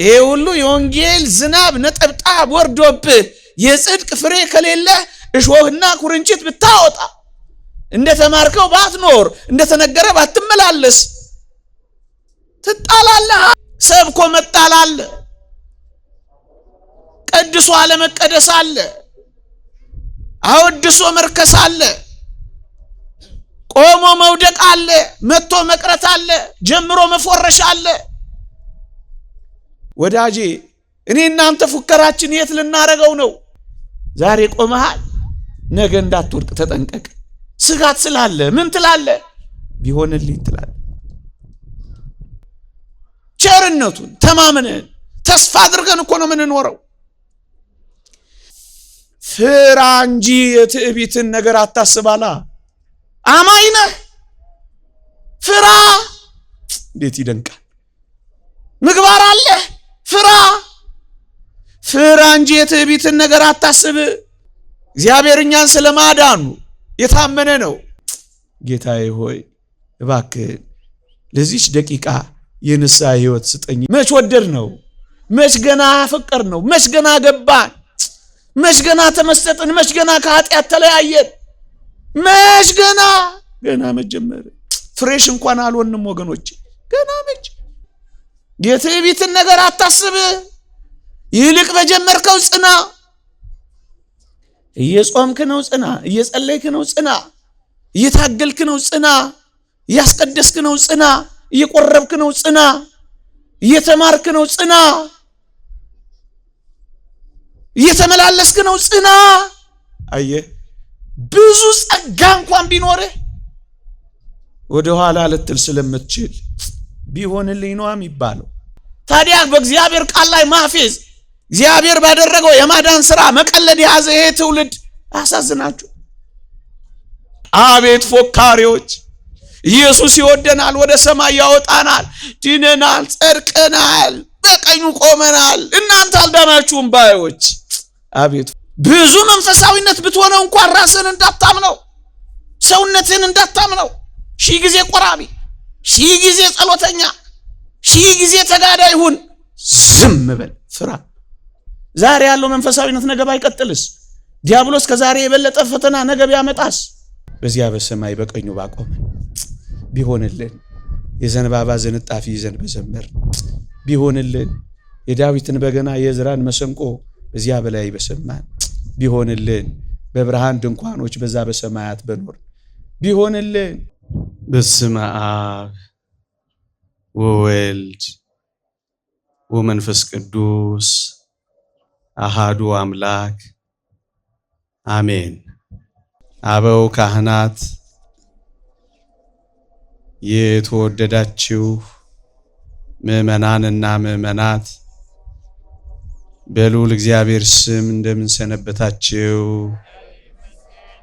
ይሄ ሁሉ የወንጌል ዝናብ ነጠብጣብ ወርዶብህ የጽድቅ ፍሬ ከሌለ እሾህና ኩርንችት ብታወጣ እንደተማርከው ባትኖር እንደተነገረ ባትመላለስ ትጣላለህ። ሰብኮ መጣላል፣ ቀድሶ አለመቀደስ አለ፣ አወድሶ መርከስ አለ፣ ቆሞ መውደቅ አለ፣ መጥቶ መቅረት አለ፣ ጀምሮ መፎረሽ አለ። ወዳጄ እኔ እናንተ ፉከራችን የት ልናረገው ነው? ዛሬ ቆመሃል፣ ነገ እንዳትወድቅ ተጠንቀቅ። ስጋት ስላለ ምን ትላለ? ቢሆንልኝ ትላለ። ቸርነቱን ተማምነን ተስፋ አድርገን እኮ ነው የምንኖረው። ፍራ እንጂ የትዕቢትን ነገር አታስባላ። አማኝ ነህ፣ ፍራ። እንዴት ይደንቃል! ምግባር አለ፣ ፍራ። ፍራ እንጂ የትዕቢትን ነገር አታስብ። እግዚአብሔር እኛን ስለማዳኑ የታመነ ነው። ጌታዬ ሆይ እባክህ ለዚች ደቂቃ የንስሐ ሕይወት ስጠኝ። መች ወደድ ነው? መች ገና ፈቀር ነው? መች ገና ገባን? መች ገና ተመሰጥን? መች ገና ከኃጢአት ተለያየን? መች ገና መጀመር ፍሬሽ እንኳን አልሆንም ወገኖች። ገና መች የትዕቢትን ነገር አታስብ። ይልቅ በጀመርከው ጽና። እየጾምክ ነው ጽና፣ እየጸለይክ ነው ጽና፣ እየታገልክ ነው ጽና፣ እያስቀደስክ ነው ጽና፣ እየቆረብክ ነው ጽና፣ እየተማርክ ነው ጽና፣ እየተመላለስክ ነው ጽና። አየህ ብዙ ጸጋ እንኳን ቢኖርህ ወደ ኋላ ልትል ስለምትችል ቢሆንልኝ ነው የሚባለው። ታዲያ በእግዚአብሔር ቃል ላይ ማፌዝ፣ እግዚአብሔር ባደረገው የማዳን ሥራ መቀለድ የያዘ ይሄ ትውልድ አሳዝናችሁ። አቤት ፎካሪዎች! ኢየሱስ ይወደናል፣ ወደ ሰማይ ያወጣናል፣ ድነናል፣ ጸድቀናል፣ በቀኙ ቆመናል፣ እናንተ አልዳናችሁም ባዮች። አቤት ብዙ መንፈሳዊነት ብትሆነው እንኳን ራስን እንዳታምነው፣ ሰውነትን እንዳታምነው። ሺህ ጊዜ ቆራቢ፣ ሺህ ጊዜ ጸሎተኛ፣ ሺህ ጊዜ ተጋዳይ ሁን፣ ዝም በል፣ ፍራ። ዛሬ ያለው መንፈሳዊነት ነገ ባይቀጥልስ? ዲያብሎስ ከዛሬ የበለጠ ፈተና ነገ ቢያመጣስ? በዚያ በሰማይ በቀኙ ባቆመን ቢሆንልን፣ የዘንባባ ዝንጣፊ ይዘን በዘመር ቢሆንልን፣ የዳዊትን በገና የዕዝራን መሰንቆ በዚያ በላይ በሰማን ቢሆንልን፣ በብርሃን ድንኳኖች በዛ በሰማያት በኖር ቢሆንልን። በስመ አብ ወወልድ ወመንፈስ ቅዱስ አሃዱ አምላክ አሜን። አበው ካህናት፣ የተወደዳችሁ ምዕመናንና ምዕመናት በልዑል እግዚአብሔር ስም እንደምን ሰነበታችሁ?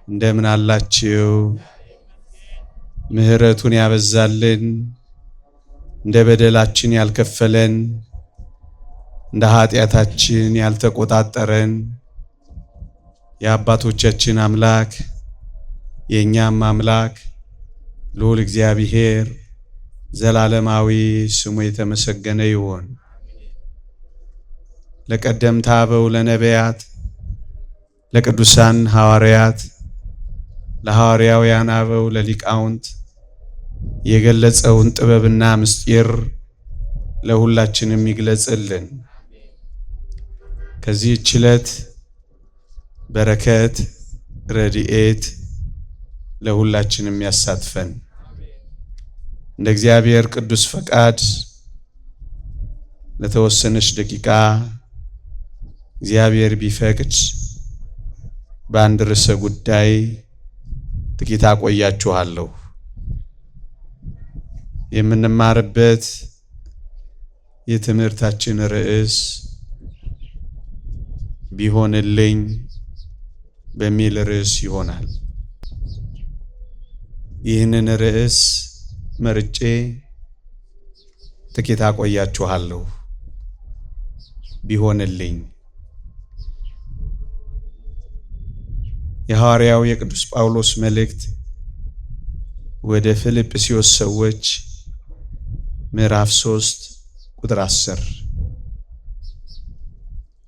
እንደምን አላችሁ? ምሕረቱን ያበዛልን፣ እንደ በደላችን ያልከፈለን፣ እንደ ኃጢአታችን ያልተቆጣጠረን የአባቶቻችን አምላክ የእኛም አምላክ ልዑል እግዚአብሔር ዘላለማዊ ስሙ የተመሰገነ ይሁን። ለቀደምት አበው ለነቢያት፣ ለቅዱሳን ሐዋርያት፣ ለሐዋርያውያን አበው፣ ለሊቃውንት የገለጸውን ጥበብና ምስጢር ለሁላችንም ይግለጽልን። ከዚህች ዕለት በረከት ረድኤት ለሁላችንም ያሳትፈን። እንደ እግዚአብሔር ቅዱስ ፈቃድ ለተወሰነች ደቂቃ እግዚአብሔር ቢፈቅድ በአንድ ርዕሰ ጉዳይ ጥቂት አቆያችኋለሁ። የምንማርበት የትምህርታችን ርዕስ ቢሆንልኝ በሚል ርዕስ ይሆናል። ይህንን ርዕስ መርጬ ጥቂት አቆያችኋለሁ። ቢሆንልኝ የሐዋርያው የቅዱስ ጳውሎስ መልእክት ወደ ፊልጵስዩስ ሰዎች ምዕራፍ 3 ቁጥር 10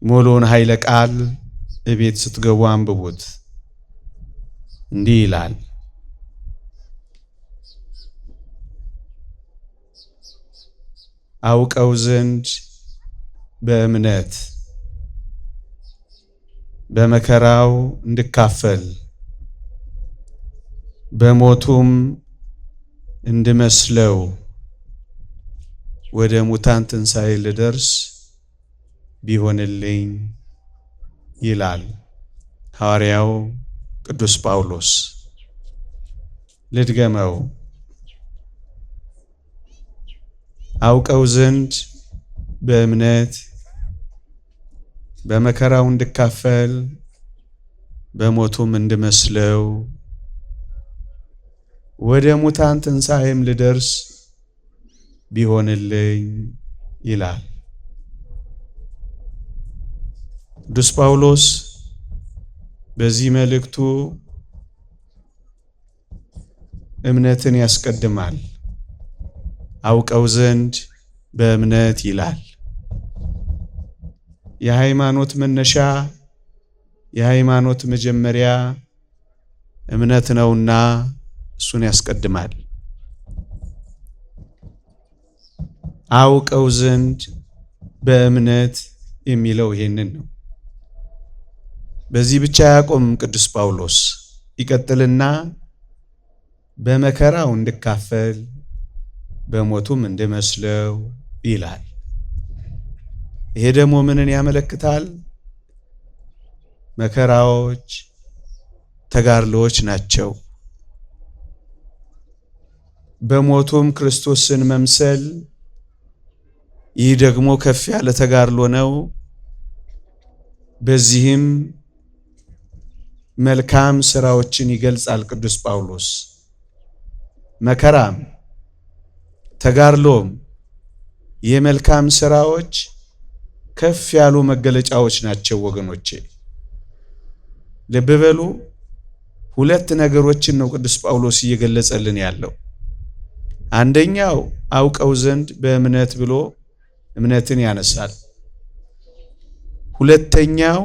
ሙሉውን ኃይለ ቃል እቤት ስትገቡ አንብቡት። እንዲህ ይላል። አውቀው ዘንድ በእምነት በመከራው እንድካፈል በሞቱም እንድመስለው ወደ ሙታን ትንሣኤ ልደርስ ቢሆንልኝ ይላል ሐዋርያው ቅዱስ ጳውሎስ። ልድገመው። አውቀው ዘንድ በእምነት በመከራው እንድካፈል በሞቱም እንድመስለው ወደ ሙታን ትንሣኤም ልደርስ ቢሆንልኝ ይላል ቅዱስ ጳውሎስ። በዚህ መልእክቱ እምነትን ያስቀድማል። አውቀው ዘንድ በእምነት ይላል። የሃይማኖት መነሻ የሃይማኖት መጀመሪያ እምነት ነውና እሱን ያስቀድማል። አውቀው ዘንድ በእምነት የሚለው ይሄንን ነው። በዚህ ብቻ አያቆምም ቅዱስ ጳውሎስ። ይቀጥልና በመከራው እንድካፈል በሞቱም እንድመስለው ይላል። ይሄ ደግሞ ምንን ያመለክታል? መከራዎች፣ ተጋድሎዎች ናቸው። በሞቱም ክርስቶስን መምሰል፣ ይህ ደግሞ ከፍ ያለ ተጋድሎ ነው። በዚህም መልካም ስራዎችን ይገልጻል ቅዱስ ጳውሎስ። መከራም ተጋድሎም የመልካም ስራዎች ከፍ ያሉ መገለጫዎች ናቸው ወገኖቼ። ልብ በሉ። ሁለት ነገሮችን ነው ቅዱስ ጳውሎስ እየገለጸልን ያለው። አንደኛው አውቀው ዘንድ በእምነት ብሎ እምነትን ያነሳል። ሁለተኛው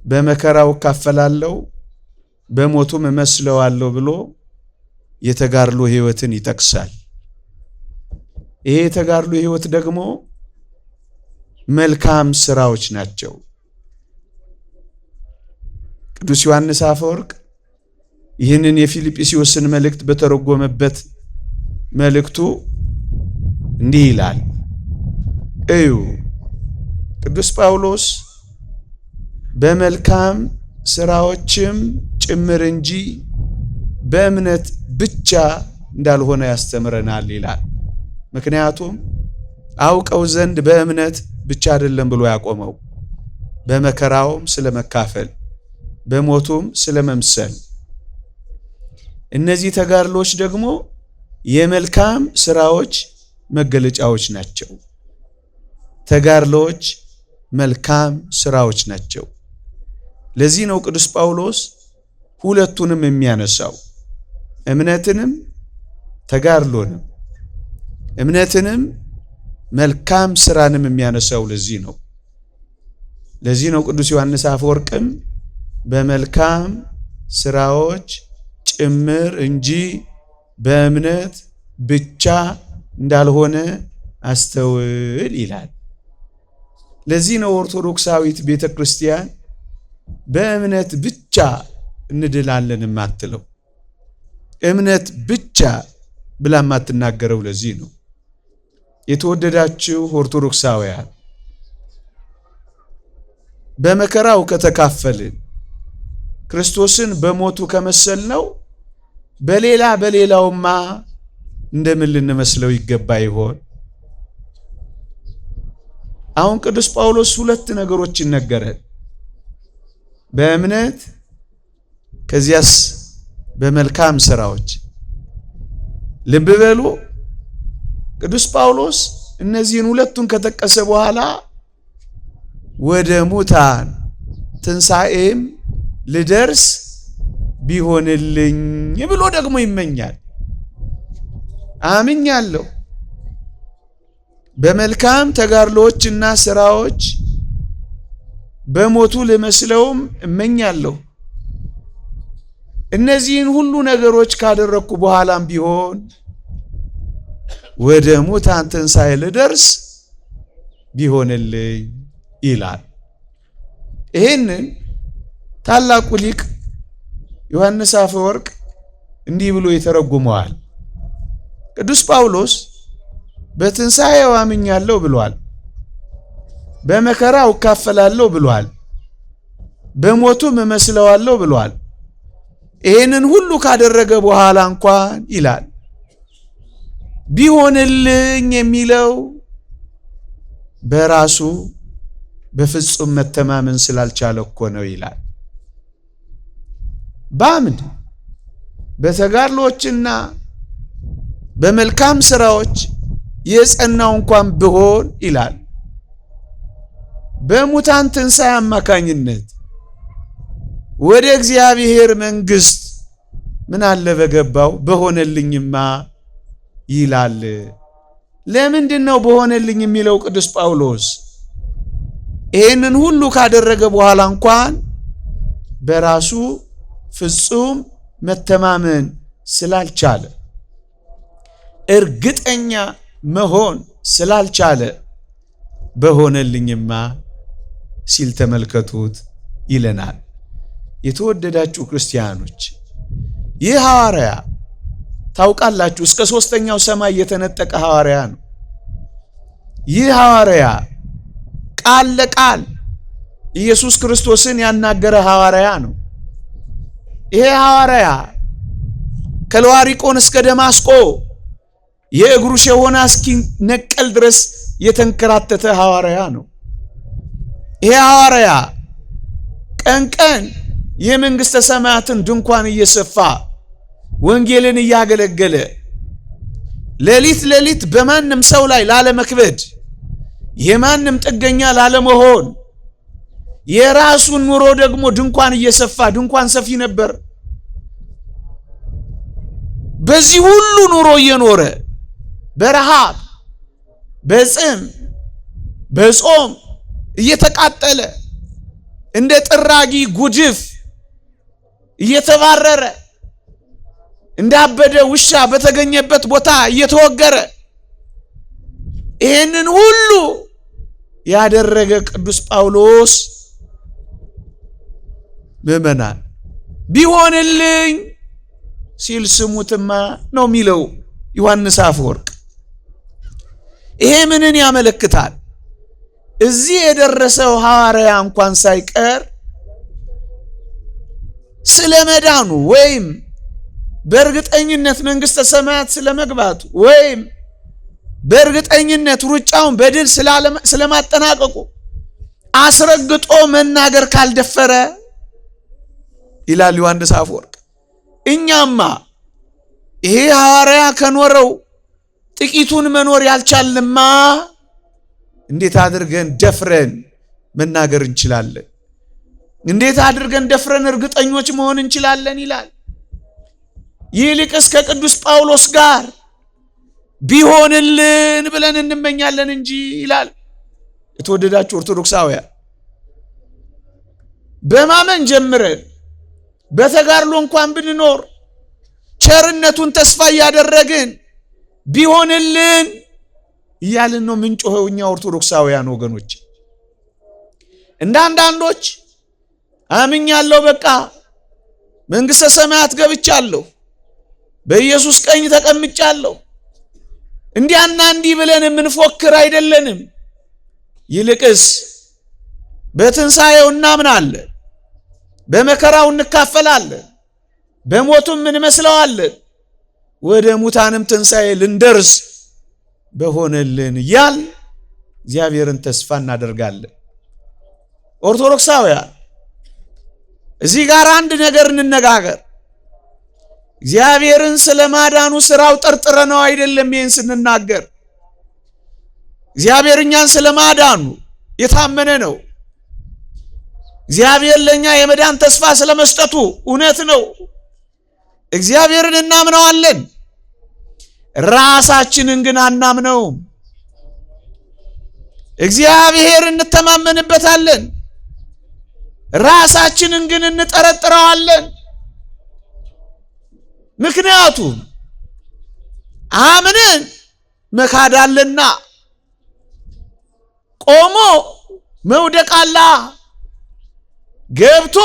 በመከራው እካፈላለሁ በሞቱም እመስለዋለሁ ብሎ የተጋድሎ ሕይወትን ይጠቅሳል። ይሄ የተጋድሎ ሕይወት ደግሞ መልካም ስራዎች ናቸው። ቅዱስ ዮሐንስ አፈወርቅ ይህንን የፊልጵስዩስን መልእክት በተረጎመበት መልእክቱ እንዲህ ይላል። እዩ ቅዱስ ጳውሎስ በመልካም ስራዎችም ጭምር እንጂ በእምነት ብቻ እንዳልሆነ ያስተምረናል ይላል። ምክንያቱም አውቀው ዘንድ በእምነት ብቻ አይደለም ብሎ ያቆመው፣ በመከራውም ስለመካፈል በሞቱም ስለመምሰል። እነዚህ ተጋድሎች ደግሞ የመልካም ስራዎች መገለጫዎች ናቸው። ተጋድሎች መልካም ስራዎች ናቸው። ለዚህ ነው ቅዱስ ጳውሎስ ሁለቱንም የሚያነሳው፣ እምነትንም ተጋድሎንም፣ እምነትንም መልካም ስራንም የሚያነሳው። ለዚህ ነው ቅዱስ ዮሐንስ አፈወርቅም በመልካም ስራዎች ጭምር እንጂ በእምነት ብቻ እንዳልሆነ አስተውል ይላል። ለዚህ ነው ኦርቶዶክሳዊት ቤተ ክርስቲያን በእምነት ብቻ እንድላለን የማትለው፣ እምነት ብቻ ብላ የማትናገረው። ለዚህ ነው የተወደዳችሁ ኦርቶዶክሳውያን በመከራው ከተካፈልን ክርስቶስን በሞቱ ከመሰልነው በሌላውማ እንደምን ልንመስለው ይገባ ይሆን? አሁን ቅዱስ ጳውሎስ ሁለት ነገሮችን ነገረን። በእምነት ከዚያስ በመልካም ስራዎች። ልብ በሉ። ቅዱስ ጳውሎስ እነዚህን ሁለቱን ከጠቀሰ በኋላ ወደ ሙታን ትንሣኤም ልደርስ ቢሆንልኝ ብሎ ደግሞ ይመኛል። አምኛለሁ በመልካም ተጋድሎዎችና ስራዎች በሞቱ ልመስለውም እመኛለሁ። እነዚህን ሁሉ ነገሮች ካደረኩ በኋላም ቢሆን ወደ ሙታን ትንሣኤ ልደርስ ቢሆንልኝ ይላል። ይህንን ታላቁ ሊቅ ዮሐንስ አፈወርቅ እንዲህ ብሎ ይተረጉመዋል። ቅዱስ ጳውሎስ በትንሣኤው አምኛለሁ ብሏል። በመከራው እካፈላለሁ ብሏል። በሞቱም እመስለዋለሁ ብሏል። ይህንን ሁሉ ካደረገ በኋላ እንኳን ይላል ቢሆንልኝ የሚለው በራሱ በፍጹም መተማመን ስላልቻለ እኮ ነው ይላል። በአምድ በተጋድሎችና በመልካም ስራዎች የጸናው እንኳን ቢሆን ይላል በሙታን ትንሣኤ አማካኝነት ወደ እግዚአብሔር መንግሥት ምን አለ በገባው በሆነልኝማ ይላል። ለምንድን ነው በሆነልኝ የሚለው ቅዱስ ጳውሎስ? ይህንን ሁሉ ካደረገ በኋላ እንኳን በራሱ ፍጹም መተማመን ስላልቻለ፣ እርግጠኛ መሆን ስላልቻለ በሆነልኝማ ሲል ተመልከቱት ይለናል። የተወደዳችሁ ክርስቲያኖች ይህ ሐዋርያ ታውቃላችሁ እስከ ሦስተኛው ሰማይ የተነጠቀ ሐዋርያ ነው። ይህ ሐዋርያ ቃል ለቃል ኢየሱስ ክርስቶስን ያናገረ ሐዋርያ ነው። ይሄ ሐዋርያ ከለዋሪቆን እስከ ደማስቆ የእግሩ ሸሆና እስኪነቀል ድረስ የተንከራተተ ሐዋርያ ነው። ይሄ ሐዋርያ ቀን ቀን የመንግሥተ ሰማያትን ድንኳን እየሰፋ ወንጌልን እያገለገለ ሌሊት ሌሊት በማንም ሰው ላይ ላለመክበድ የማንም ጥገኛ ላለመሆን የራሱን ኑሮ ደግሞ ድንኳን እየሰፋ ድንኳን ሰፊ ነበር። በዚህ ሁሉ ኑሮ እየኖረ በረሃብ በጽም በጾም እየተቃጠለ እንደ ጥራጊ ጉድፍ እየተባረረ እንዳበደ ውሻ በተገኘበት ቦታ እየተወገረ ይህንን ሁሉ ያደረገ ቅዱስ ጳውሎስ ምዕመናን ቢሆንልኝ ሲል ስሙትማ ነው የሚለው ዮሐንስ አፈወርቅ። ይሄ ምንን ያመለክታል? እዚህ የደረሰው ሐዋርያ እንኳን ሳይቀር ስለ መዳኑ ወይም በእርግጠኝነት መንግሥተ ሰማያት ስለመግባቱ ወይም በእርግጠኝነት ሩጫውን በድል ስለማጠናቀቁ አስረግጦ መናገር ካልደፈረ ይላል ዮሐንስ አፈወርቅ፣ እኛማ ይሄ ሐዋርያ ከኖረው ጥቂቱን መኖር ያልቻልንማ እንዴት አድርገን ደፍረን መናገር እንችላለን? እንዴት አድርገን ደፍረን እርግጠኞች መሆን እንችላለን? ይላል። ይልቅስ ከቅዱስ ጳውሎስ ጋር ቢሆንልን ብለን እንመኛለን እንጂ ይላል። የተወደዳችሁ ኦርቶዶክሳውያን በማመን ጀምረን በተጋድሎ እንኳን ብንኖር ቸርነቱን ተስፋ እያደረግን ቢሆንልን እያልን ነው ምንጮኸው እኛ ኦርቶዶክሳውያን ወገኖች። እንደ አንዳንዶች አምኛለሁ፣ በቃ መንግሥተ ሰማያት ገብቻለሁ፣ በኢየሱስ ቀኝ ተቀምጫለሁ፣ እንዲያና እንዲህ ብለን የምንፎክር አይደለንም። ይልቅስ በትንሣኤው እናምናለን፣ በመከራው እንካፈላለን፣ በሞቱም እንመስለዋለን፣ ወደ ሙታንም ትንሣኤ ልንደርስ በሆነልን እያል እግዚአብሔርን ተስፋ እናደርጋለን። ኦርቶዶክሳውያን እዚህ ጋር አንድ ነገር እንነጋገር። እግዚአብሔርን ስለማዳኑ ስራው ጠርጥረነው አይደለም ይህን ስንናገር። እግዚአብሔር እኛን ስለማዳኑ የታመነ ነው። እግዚአብሔር ለኛ የመዳን ተስፋ ስለመስጠቱ እውነት ነው። እግዚአብሔርን እናምነዋለን፣ ራሳችንን ግን አናምነውም። እግዚአብሔር እንተማመንበታለን፣ ራሳችንን ግን እንጠረጥረዋለን። ምክንያቱም አምነን መካዳለና ቆሞ መውደቅ አለ፣ ገብቶ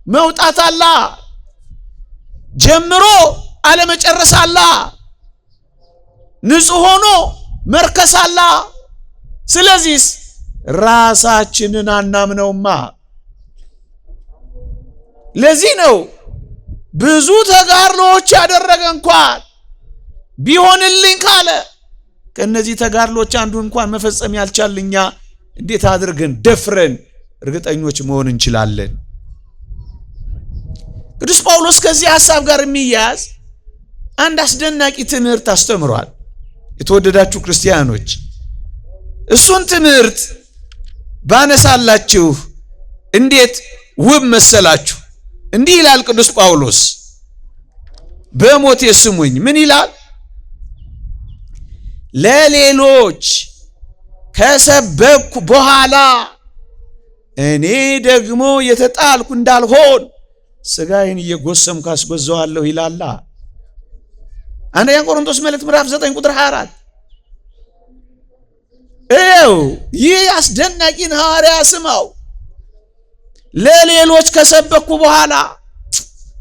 መውጣት አለ፣ ጀምሮ አለመጨረስ አለ፣ ንጹህ ሆኖ መርከስ አለ። ስለዚህ ራሳችንን አናምነውማ። ለዚህ ነው ብዙ ተጋድሎች ያደረገ እንኳን ቢሆንልኝ ካለ ከነዚህ ተጋድሎች አንዱን እንኳን መፈጸም ያልቻልኛ እንዴት አድርገን ደፍረን እርግጠኞች መሆን እንችላለን? ቅዱስ ጳውሎስ ከዚህ ሐሳብ ጋር የሚያያዝ አንድ አስደናቂ ትምህርት አስተምሯል። የተወደዳችሁ ክርስቲያኖች እሱን ትምህርት ባነሳላችሁ እንዴት ውብ መሰላችሁ! እንዲህ ይላል ቅዱስ ጳውሎስ፣ በሞቴ ስሙኝ። ምን ይላል? ለሌሎች ከሰበኩ በኋላ እኔ ደግሞ የተጣልኩ እንዳልሆን ሥጋዬን እየጎሰምኩ አስገዛዋለሁ ይላል። አንደኛ ቆሮንቶስ መልእክት ምዕራፍ 9 ቁጥር 24። ይህ አስደናቂን ሐዋርያ ስማው። ለሌሎች ከሰበኩ በኋላ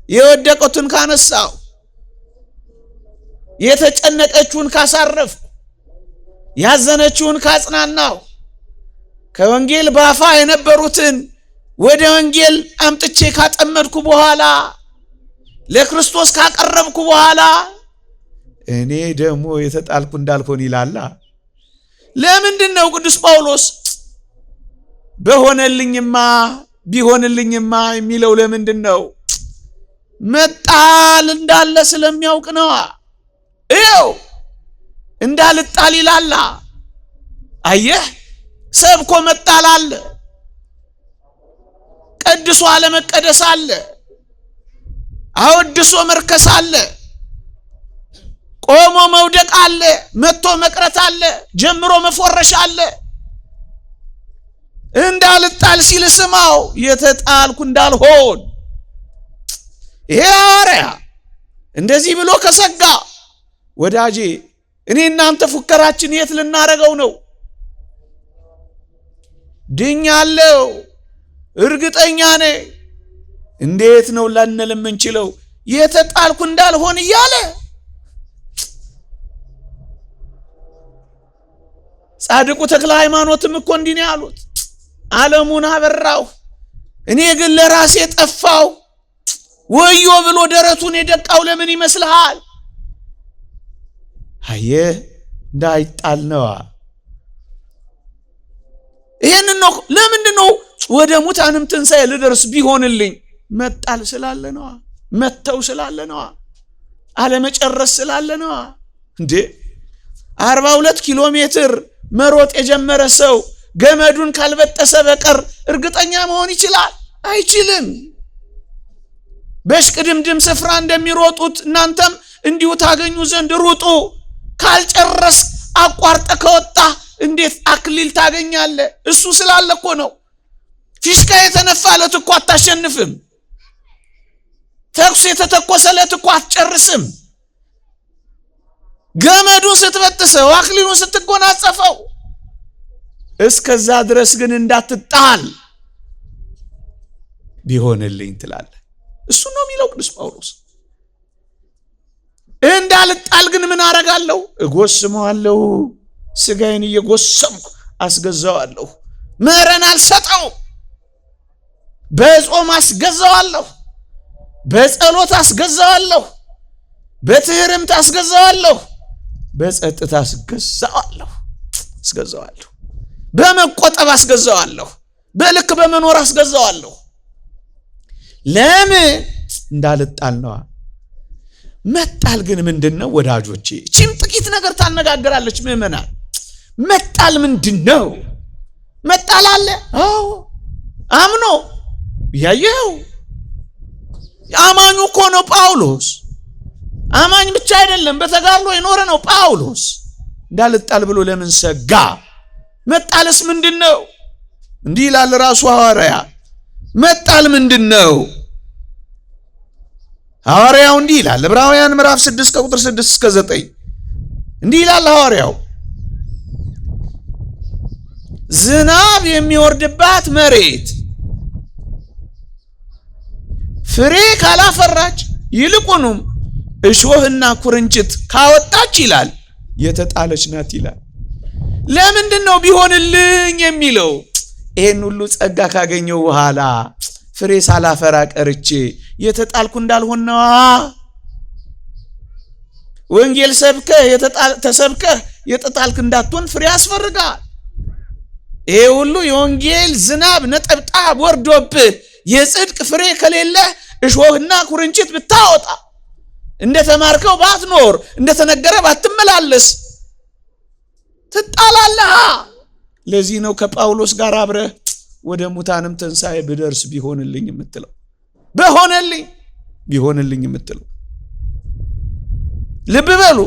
የወደቁትን ካነሳው፣ የተጨነቀችውን ካሳረፍኩ፣ ያዘነችውን ካጽናናው፣ ከወንጌል ባፋ የነበሩትን ወደ ወንጌል አምጥቼ ካጠመድኩ በኋላ፣ ለክርስቶስ ካቀረብኩ በኋላ እኔ ደግሞ የተጣልኩ እንዳልሆን ይላል። ለምንድን ነው ቅዱስ ጳውሎስ በሆነልኝማ ቢሆንልኝማ የሚለው? ለምንድን ነው? መጣል እንዳለ ስለሚያውቅ ነው። እንዳልጣል ይላል። አየህ፣ ሰብኮ መጣል አለ፣ ቀድሶ አለመቀደስ አለ፣ አወድሶ መርከስ አለ፣ ቆሞ መውደቅ አለ፣ መጥቶ መቅረት አለ፣ ጀምሮ መፎረሽ አለ። እንዳልጣል ሲል ስማው፣ የተጣልኩ እንዳልሆን። ይሄ ሐዋርያ እንደዚህ ብሎ ከሰጋ፣ ወዳጄ እኔ እናንተ ፉከራችን የት ልናረገው ነው? ድኛለሁ፣ እርግጠኛ ነኝ። እንዴት ነው ላንል የምንችለው? የተጣልኩ እንዳልሆን እያለ ጻድቁ ተክለ ሃይማኖትም እኮ እንዲህ ነው ያሉት። ዓለሙን አበራሁ፣ እኔ ግን ለራሴ ጠፋሁ። ወዮ ብሎ ደረቱን የደቃው ለምን ይመስልሃል? አየህ፣ እንዳይጣል ነዋ። ይሄንን ነው። ለምንድን ነው ወደ ሙታንም ትንሣኤ ልደርስ ቢሆንልኝ? መጣል ስላለ ነዋ፣ መተው ስላለ ነዋ፣ አለመጨረስ ስላለ ነዋ። እንዴ 42 ኪሎ ሜትር መሮጥ የጀመረ ሰው ገመዱን ካልበጠሰ በቀር እርግጠኛ መሆን ይችላል? አይችልም። በሽቅድምድም ስፍራ እንደሚሮጡት እናንተም እንዲሁ ታገኙ ዘንድ ሩጡ። ካልጨረስ አቋርጠ ከወጣ እንዴት አክሊል ታገኛለህ? እሱ ስላለ እኮ ነው። ፊሽካ የተነፋለት እኮ አታሸንፍም። ተኩስ የተተኮሰለት እኮ አትጨርስም። ገመዱን ስትበጥሰው፣ አክሊሉን ስትጎናጸፈው፣ እስከዛ ድረስ ግን እንዳትጣል ቢሆንልኝ ትላለህ። እሱ ነው የሚለው ቅዱስ ጳውሎስ። እንዳልጣል ግን ምን አረጋለሁ? እጎስመዋለሁ፣ ሥጋዬን እየጎሰምኩ አስገዛዋለሁ። መረን አልሰጠው፣ በጾም አስገዛዋለሁ፣ በጸሎት አስገዛዋለሁ፣ በትህርምት አስገዛዋለሁ፣ በጸጥታ አስገዛዋለሁ፣ በመቆጠብ አስገዛዋለሁ፣ በልክ በመኖር አስገዛዋለሁ። ለምን? እንዳልጣል ነዋ። መጣል ግን ምንድነው ወዳጆቼ? ቺም ጥቂት ነገር ታነጋግራለች ምእመናን። መጣል ምንድነው? መጣል አለ። አዎ አምኖ ያየው አማኙ እኮ ነው ጳውሎስ። አማኝ ብቻ አይደለም፣ በተጋድሎ የኖረ ነው ጳውሎስ። እንዳልጣል ብሎ ለምን ሰጋ? መጣልስ ምንድነው? እንዲህ ይላል ራሱ ሐዋርያ። መጣል ምንድነው? ሐዋርያው እንዲህ ይላል ዕብራውያን ምዕራፍ 6 ከቁጥር 6 እስከ 9 እንዲህ ይላል ሐዋርያው፣ ዝናብ የሚወርድባት መሬት ፍሬ ካላፈራች ይልቁንም እሾህና ኩርንችት ካወጣች ይላል የተጣለች ናት ይላል። ለምንድነው ቢሆንልኝ የሚለው? ይሄን ሁሉ ጸጋ ካገኘው በኋላ ፍሬ ሳላፈራ ቀርቼ የተጣልኩ እንዳልሆን ነዋ። ወንጌል ሰብከህ ተሰብከህ የተጣልክ እንዳትሆን ፍሬ ያስፈልጋል። ይሄ ሁሉ የወንጌል ዝናብ ነጠብጣብ ወርዶብህ የጽድቅ ፍሬ ከሌለ እሾህና ኩርንችት ብታወጣ፣ እንደተማርከው ባትኖር፣ እንደተነገረ ባትመላለስ ትጣላለህ። ለዚህ ነው ከጳውሎስ ጋር አብረህ ወደ ሙታንም ትንሣኤ ብደርስ ቢሆንልኝ የምትለው፣ ቢሆንልኝ የምትለው። ልብ በሉ፣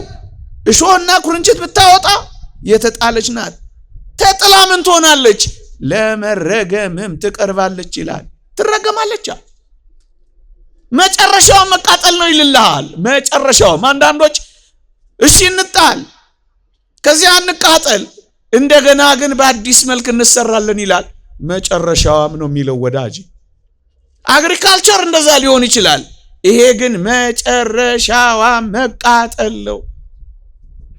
እሾህና ኩርንችት ብታወጣ የተጣለች ናት። ተጥላ ምን ትሆናለች? ለመረገምም ትቀርባለች ይላል። ትረገማለች። መጨረሻው መቃጠል ነው ይልልሃል። መጨረሻውም አንዳንዶች እሺ እንጣል፣ ከዚያ እንቃጠል፣ እንደገና ግን በአዲስ መልክ እንሰራለን ይላል። መጨረሻውም ነው የሚለው ወዳጅ። አግሪካልቸር እንደዛ ሊሆን ይችላል። ይሄ ግን መጨረሻዋ መቃጠል ነው፣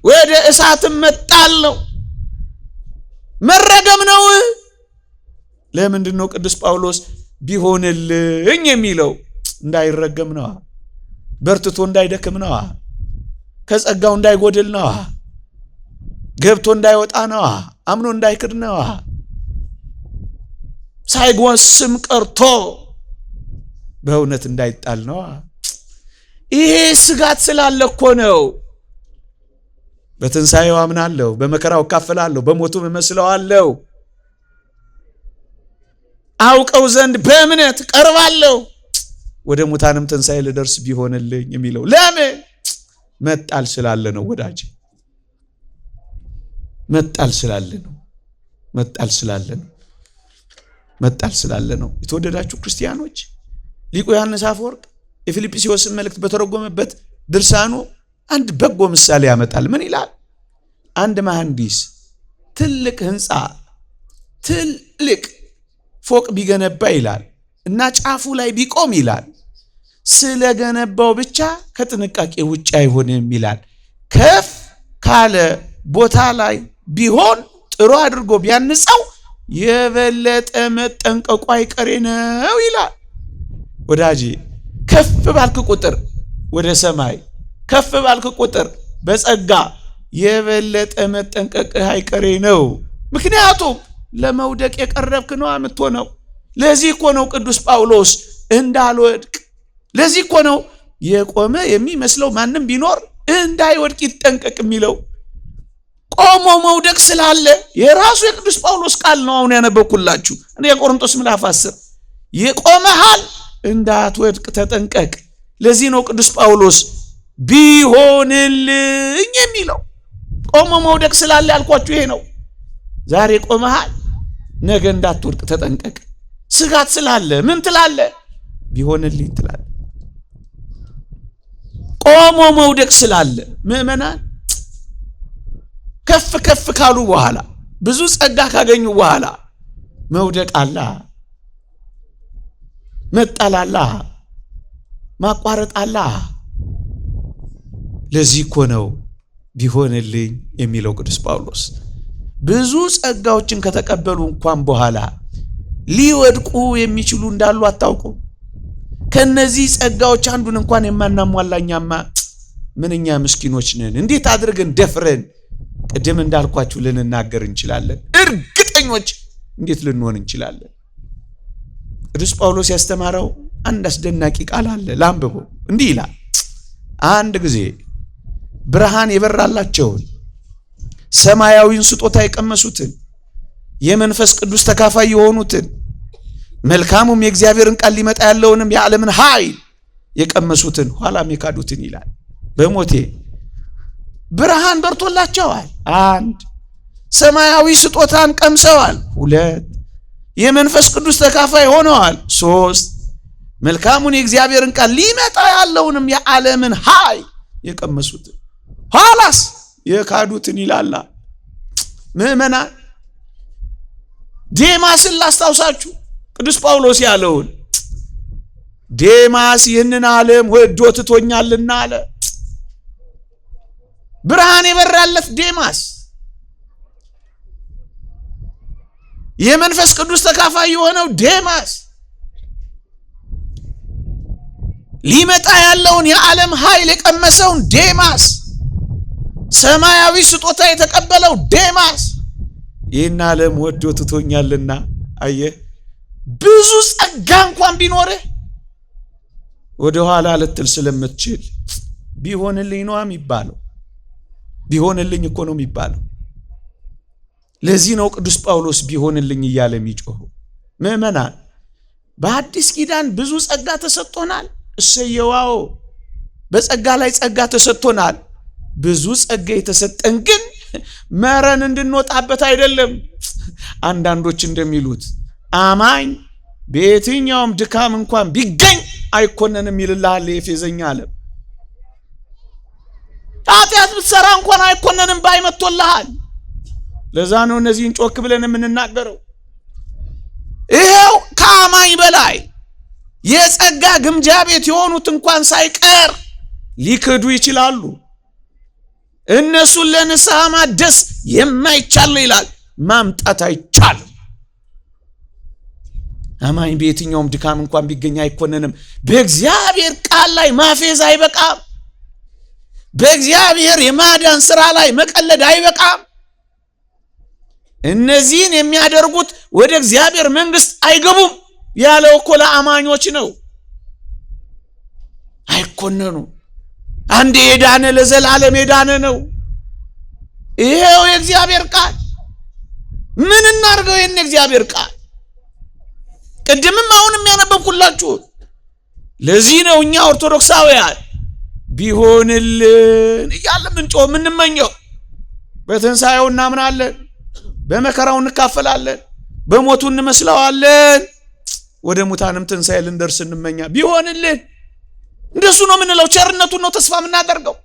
ወደ እሳትም መጣል ነው፣ መረገም ነው። ለምንድን ነው ቅዱስ ጳውሎስ ቢሆንልኝ የሚለው? እንዳይረገም ነዋ፣ በርትቶ እንዳይደክም ነዋ፣ ከጸጋው እንዳይጎድል ነዋ፣ ገብቶ እንዳይወጣ ነዋ፣ አምኖ እንዳይክድ ነዋ፣ ሳይጎስም ቀርቶ በእውነት እንዳይጣል ነዋ። ይሄ ስጋት ስላለ እኮ ነው። በትንሣኤው አምናለሁ፣ በመከራው እካፈላለሁ፣ በሞቱም እመስለዋለሁ፣ አውቀው ዘንድ በእምነት ቀርባለሁ፣ ወደ ሙታንም ትንሣኤ ልደርስ ቢሆንልኝ የሚለው ለምን? መጣል ስላለ ነው ወዳጅ፣ መጣል ስላለ ነው። መጣል ስላለ ነው። የተወደዳችሁ ክርስቲያኖች፣ ሊቁ ዮሐንስ አፈወርቅ የፊልጵስዩስን መልእክት በተረጎመበት ድርሳኑ አንድ በጎ ምሳሌ ያመጣል። ምን ይላል? አንድ መሐንዲስ ትልቅ ህንፃ፣ ትልቅ ፎቅ ቢገነባ ይላል እና ጫፉ ላይ ቢቆም ይላል ስለገነባው ብቻ ከጥንቃቄ ውጭ አይሆንም ይላል። ከፍ ካለ ቦታ ላይ ቢሆን ጥሩ አድርጎ ቢያንጸው የበለጠ መጠንቀቁ አይቀሬ ነው ይላል። ወዳጄ ከፍ ባልክ ቁጥር ወደ ሰማይ፣ ከፍ ባልክ ቁጥር በጸጋ የበለጠ መጠንቀቅህ አይቀሬ ነው። ምክንያቱም ለመውደቅ የቀረብክ ነው የምትሆነው። ለዚህ እኮ ነው ቅዱስ ጳውሎስ እንዳልወድቅ፣ ለዚህ እኮ ነው የቆመ የሚመስለው ማንም ቢኖር እንዳይወድቅ ይጠንቀቅ የሚለው። ቆሞ መውደቅ ስላለ የራሱ የቅዱስ ጳውሎስ ቃል ነው አሁን ያነበብኩላችሁ። እኔ የቆሮንቶስ ምዕራፍ 10 የቆመሃል እንዳትወድቅ ተጠንቀቅ። ለዚህ ነው ቅዱስ ጳውሎስ ቢሆንልኝ የሚለው። ቆሞ መውደቅ ስላለ ያልኳችሁ ይሄ ነው። ዛሬ ቆመሃል፣ ነገ እንዳትወድቅ ተጠንቀቅ። ስጋት ስላለ ምን ትላለ? ቢሆንልኝ ትላለ። ቆሞ መውደቅ ስላለ ምእመናን ከፍ ከፍ ካሉ በኋላ ብዙ ጸጋ ካገኙ በኋላ መውደቅ አለ፣ መጣል አለ፣ ማቋረጥ አለ። ለዚህ እኮ ነው ቢሆንልኝ የሚለው ቅዱስ ጳውሎስ። ብዙ ጸጋዎችን ከተቀበሉ እንኳን በኋላ ሊወድቁ የሚችሉ እንዳሉ አታውቁ? ከነዚህ ጸጋዎች አንዱን እንኳን የማናሟላኛማ ምንኛ ምስኪኖች ነን። እንዴት አድርገን ደፍረን ቅድም እንዳልኳችሁ ልንናገር እንችላለን? እርግጠኞች እንዴት ልንሆን እንችላለን? ቅዱስ ጳውሎስ ያስተማረው አንድ አስደናቂ ቃል አለ፣ ላንብበው። እንዲህ ይላል፣ አንድ ጊዜ ብርሃን የበራላቸውን ሰማያዊን ስጦታ የቀመሱትን የመንፈስ ቅዱስ ተካፋይ የሆኑትን መልካሙም የእግዚአብሔርን ቃል ሊመጣ ያለውንም የዓለምን ኃይል የቀመሱትን ኋላም የካዱትን ይላል። በሞቴ ብርሃን በርቶላቸዋል። አንድ ሰማያዊ ስጦታን ቀምሰዋል። 2 የመንፈስ ቅዱስ ተካፋይ ሆነዋል። 3 መልካሙን የእግዚአብሔርን ቃል ሊመጣ ያለውንም የዓለምን ኃይል የቀመሱትን ኋላስ የካዱትን ይላል። ምእመናን ዴማስን ላስታውሳችሁ ቅዱስ ጳውሎስ ያለውን ዴማስ ይህንን ዓለም ወዶ ትቶኛልና አለ። ብርሃን የበራለት ዴማስ የመንፈስ ቅዱስ ተካፋይ የሆነው ዴማስ ሊመጣ ያለውን የዓለም ኃይል የቀመሰውን ዴማስ ሰማያዊ ስጦታ የተቀበለው ዴማስ ይህን ዓለም ወዶ ትቶኛልና። አየህ ብዙ ጸጋ እንኳን ቢኖርህ ወደ ኋላ ልትል ስለምትችል ቢሆንልኝ ነው የሚባለው። ቢሆንልኝ እኮ ነው የሚባለው። ለዚህ ነው ቅዱስ ጳውሎስ ቢሆንልኝ እያለ የሚጮኸው። ምእመናን በአዲስ ኪዳን ብዙ ጸጋ ተሰጥቶናል። እሰየዋው በጸጋ ላይ ጸጋ ተሰጥቶናል። ብዙ ጸጋ የተሰጠን ግን መረን እንድንወጣበት አይደለም። አንዳንዶች እንደሚሉት አማኝ በየትኛውም ድካም እንኳን ቢገኝ አይኮነንም ይልልሃል የኤፌዘኛ ዓለም። ኃጢአት ብትሰራ እንኳን አይኮነንም ባይመቶልሃል። ለዛ ነው እነዚህን ጮክ ብለን የምንናገረው። ይሄው ከአማኝ በላይ የጸጋ ግምጃ ቤት የሆኑት እንኳን ሳይቀር ሊክዱ ይችላሉ። እነሱን ለንስሐ ማደስ የማይቻል ይላል፣ ማምጣት አይቻልም። አማኝ በየትኛውም ድካም እንኳን ቢገኝ አይኮነንም። በእግዚአብሔር ቃል ላይ ማፌዝ አይበቃም። በእግዚአብሔር የማዳን ሥራ ላይ መቀለድ አይበቃም። እነዚህን የሚያደርጉት ወደ እግዚአብሔር መንግሥት አይገቡም ያለው እኮ ለአማኞች ነው። አይኮነኑ። አንዴ የዳነ ለዘላለም የዳነ ነው። ይሄው የእግዚአብሔር ቃል። ምን እናርገው? ይሄን የእግዚአብሔር ቃል ቅድምም አሁንም ያነበብኩላችሁ። ለዚህ ነው እኛ ኦርቶዶክሳውያን ቢሆንልን እያልን ምንጮህ የምንመኘው። በትንሣኤው እናምናለን፣ በመከራው እንካፈላለን፣ በሞቱ እንመስለዋለን፣ ወደ ሙታንም ትንሣኤ ልንደርስ እንመኛ። ቢሆንልን እንደሱ ነው የምንለው። ቸርነቱን ነው ተስፋ የምናደርገው።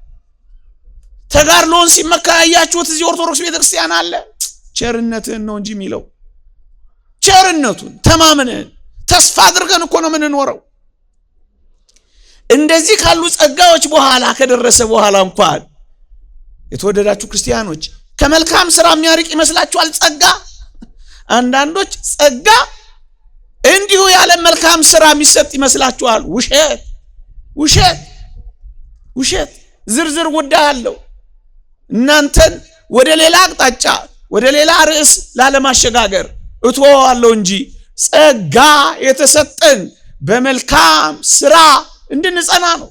ተጋድሎን ሲመካ ያያችሁት እዚህ ኦርቶዶክስ ቤተክርስቲያን አለ። ቸርነትን ነው እንጂ የሚለው ቸርነቱን ተማምነን ተስፋ አድርገን እኮ ነው የምንኖረው። እንደዚህ ካሉ ጸጋዎች በኋላ ከደረሰ በኋላ እንኳን የተወደዳችሁ ክርስቲያኖች ከመልካም ስራ የሚያርቅ ይመስላችኋል ጸጋ? አንዳንዶች ጸጋ እንዲሁ ያለ መልካም ስራ የሚሰጥ ይመስላችኋል? ውሸት ውሸት ውሸት። ዝርዝር ጉዳይ አለው። እናንተን ወደ ሌላ አቅጣጫ ወደ ሌላ ርዕስ ላለማሸጋገር እተወዋለሁ እንጂ ጸጋ የተሰጠን በመልካም ስራ እንድንጸና ነው።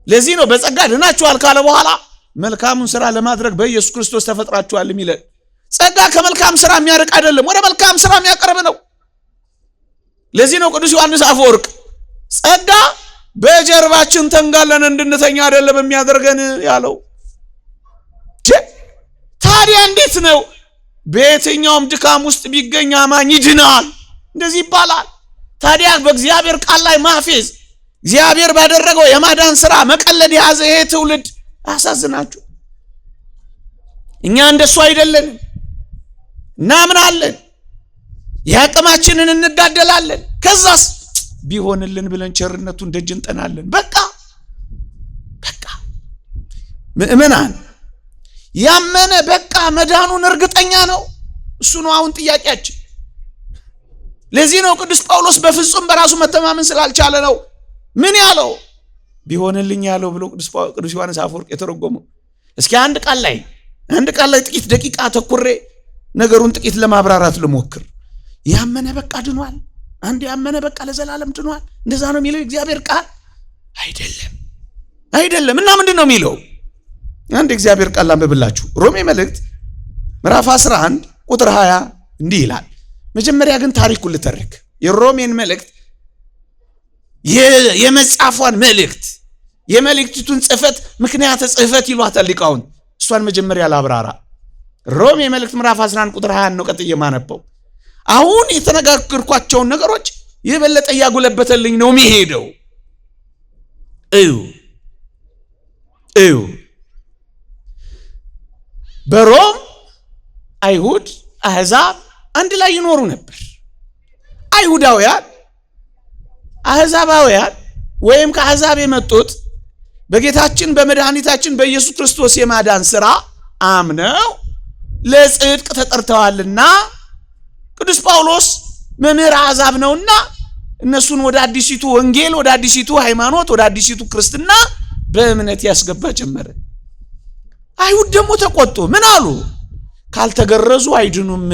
ለዚህ ነው በጸጋ ድናችኋል ካለ በኋላ መልካሙን ስራ ለማድረግ በኢየሱስ ክርስቶስ ተፈጥራችኋል የሚለን። ጸጋ ከመልካም ስራ የሚያርቅ አይደለም፣ ወደ መልካም ስራ የሚያቀርብ ነው። ለዚህ ነው ቅዱስ ዮሐንስ አፈወርቅ ጸጋ በጀርባችን ተንጋለን እንድንተኛ አይደለም የሚያደርገን ያለው። ታዲያ እንዴት ነው በየትኛውም ድካም ውስጥ ቢገኝ አማኝ ይድናል እንደዚህ ይባላል? ታዲያ በእግዚአብሔር ቃል ላይ ማፌዝ፣ እግዚአብሔር ባደረገው የማዳን ሥራ መቀለድ የያዘ ይሄ ትውልድ አሳዝናችሁ። እኛ እንደሱ አይደለንም። እናምናለን፣ የአቅማችንን እንጋደላለን። ከዛስ ቢሆንልን ብለን ቸርነቱን ደጅ እንጠናለን። በቃ ምእመናን ያመነ በቃ መዳኑን እርግጠኛ ነው። እሱ ነው አሁን ጥያቄያችን። ለዚህ ነው ቅዱስ ጳውሎስ በፍጹም በራሱ መተማመን ስላልቻለ ነው ምን ያለው ቢሆንልኝ ያለው ብሎ ቅዱስ ዮሐንስ አፈወርቅ የተረጎመው። እስኪ አንድ ቃል ላይ ጥቂት ደቂቃ ተኩሬ ነገሩን ጥቂት ለማብራራት ልሞክር። ያመነ በቃ ድኗል። አንድ ያመነ በቃ ለዘላለም ድኗል። እንደዛ ነው የሚለው እግዚአብሔር ቃል አይደለም። እና ምንድን ነው የሚለው? አንድ እግዚአብሔር ቃል አንብብላችሁ። ሮሜ መልእክት ምዕራፍ 11 ቁጥር 20 እንዲህ ይላል። መጀመሪያ ግን ታሪኩን ልተርክ። የሮሜን መልእክት የመጻፏን መልእክት የመልእክቱን ጽፈት ምክንያተ ጽፈት ይሏታል ሊቃውንት። እሷን መጀመሪያ ላብራራ። ሮሜ መልእክት ምዕራፍ 11 ቁጥር 20 ነው ቀጥዬ ማነበው። አሁን የተነጋገርኳቸውን ነገሮች የበለጠ ያጎለበተልኝ ነው የሚሄደው። እዩ በሮም አይሁድ አሕዛብ አንድ ላይ ይኖሩ ነበር። አይሁዳውያን አሕዛባውያን ወይም ከአሕዛብ የመጡት በጌታችን በመድኃኒታችን በኢየሱስ ክርስቶስ የማዳን ሥራ አምነው ለጽድቅ ተጠርተዋልና ቅዱስ ጳውሎስ መምህር አሕዛብ ነውና እነሱን ወደ አዲሲቱ ወንጌል፣ ወደ አዲሲቱ ሃይማኖት፣ ወደ አዲሲቱ ክርስትና በእምነት ያስገባ ጀመረ። አይሁድ ደግሞ ተቆጡ። ምን አሉ? ካልተገረዙ አይድኑም።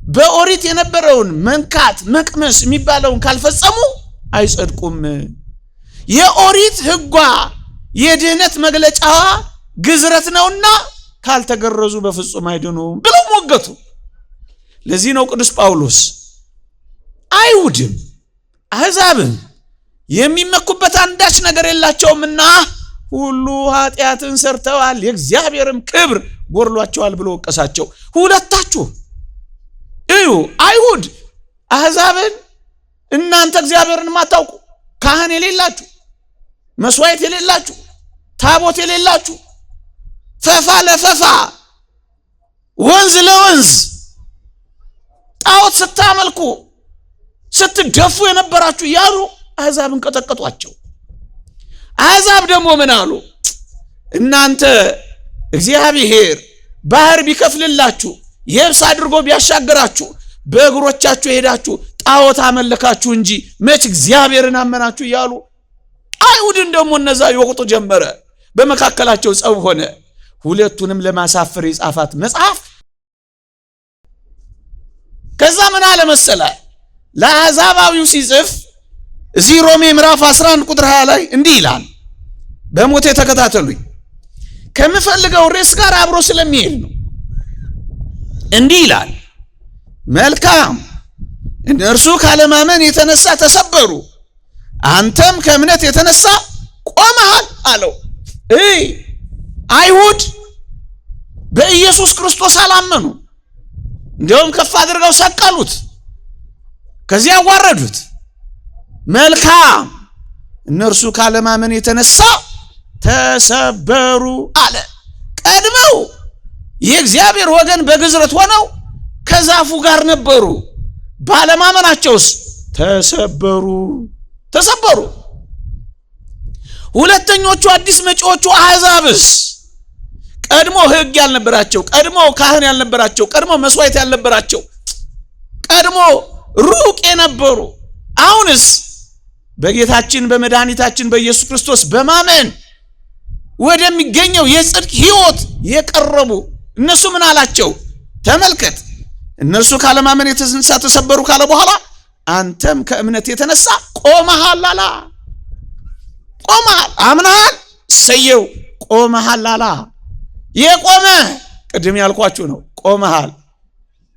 በኦሪት የነበረውን መንካት መቅመስ የሚባለውን ካልፈጸሙ አይጸድቁም። የኦሪት ሕጓ የድህነት መግለጫዋ ግዝረት ነውና ካልተገረዙ በፍጹም አይድኑም ብለው ሞገቱ። ለዚህ ነው ቅዱስ ጳውሎስ አይሁድም አሕዛብም የሚመኩበት አንዳች ነገር የላቸውምና ሁሉ ኃጢአትን ሰርተዋል የእግዚአብሔርም ክብር ጎድሏቸዋል ብሎ ወቀሳቸው። ሁለታችሁ እዩ፣ አይሁድ አሕዛብን እናንተ እግዚአብሔርን ማታውቁ፣ ካህን የሌላችሁ፣ መስዋዕት የሌላችሁ፣ ታቦት የሌላችሁ፣ ፈፋ ለፈፋ ወንዝ ለወንዝ ጣዖት ስታመልኩ ስትደፉ የነበራችሁ ያሉ አሕዛብን ቀጠቀጧቸው። አሕዛብ ደግሞ ምን አሉ? እናንተ እግዚአብሔር ባህር ቢከፍልላችሁ የብስ አድርጎ ቢያሻግራችሁ በእግሮቻችሁ ሄዳችሁ ጣዖት አመለካችሁ እንጂ መች እግዚአብሔርን አመናችሁ እያሉ አይሁድን ደግሞ እነዛ ይወቅጡ ጀመረ። በመካከላቸው ጸብ ሆነ። ሁለቱንም ለማሳፈር የጻፋት መጽሐፍ ከዛ ምን አለ መሰለ? ለአሕዛባዊው ሲጽፍ እዚህ ሮሜ ምዕራፍ 11 ቁጥር 20 ላይ እንዲህ ይላል። በሞቴ ተከታተሉኝ፣ ከምፈልገው ርዕስ ጋር አብሮ ስለሚሄድ ነው። እንዲህ ይላል፣ መልካም እነርሱ ካለማመን የተነሳ ተሰበሩ፣ አንተም ከእምነት የተነሳ ቆመሃል አለው። አይሁድ በኢየሱስ ክርስቶስ አላመኑ። እንዲያውም ከፍ አድርገው ሰቀሉት፣ ከዚያ አዋረዱት። መልካም እነርሱ ካለማመን የተነሳ ተሰበሩ አለ። ቀድመው የእግዚአብሔር ወገን በግዝረት ሆነው ከዛፉ ጋር ነበሩ። ባለማመናቸውስ ተሰበሩ። ሁለተኞቹ አዲስ መጪዎቹ አሕዛብስ ቀድሞ ሕግ ያልነበራቸው፣ ቀድሞ ካህን ያልነበራቸው፣ ቀድሞ መስዋዕት ያልነበራቸው፣ ቀድሞ ሩቅ የነበሩ አሁንስ በጌታችን በመድኃኒታችን በኢየሱስ ክርስቶስ በማመን ወደሚገኘው የጽድቅ ሕይወት የቀረቡ እነሱ ምን አላቸው? ተመልከት፣ እነርሱ ካለማመን የተነሳ ተሰበሩ ካለ በኋላ አንተም ከእምነት የተነሳ ቆመሃል አላ። ቆመሃል፣ አምነሃል፣ ሰየው ቆመሃል አላ። የቆመ ቅድም ያልኳችሁ ነው። ቆመሃል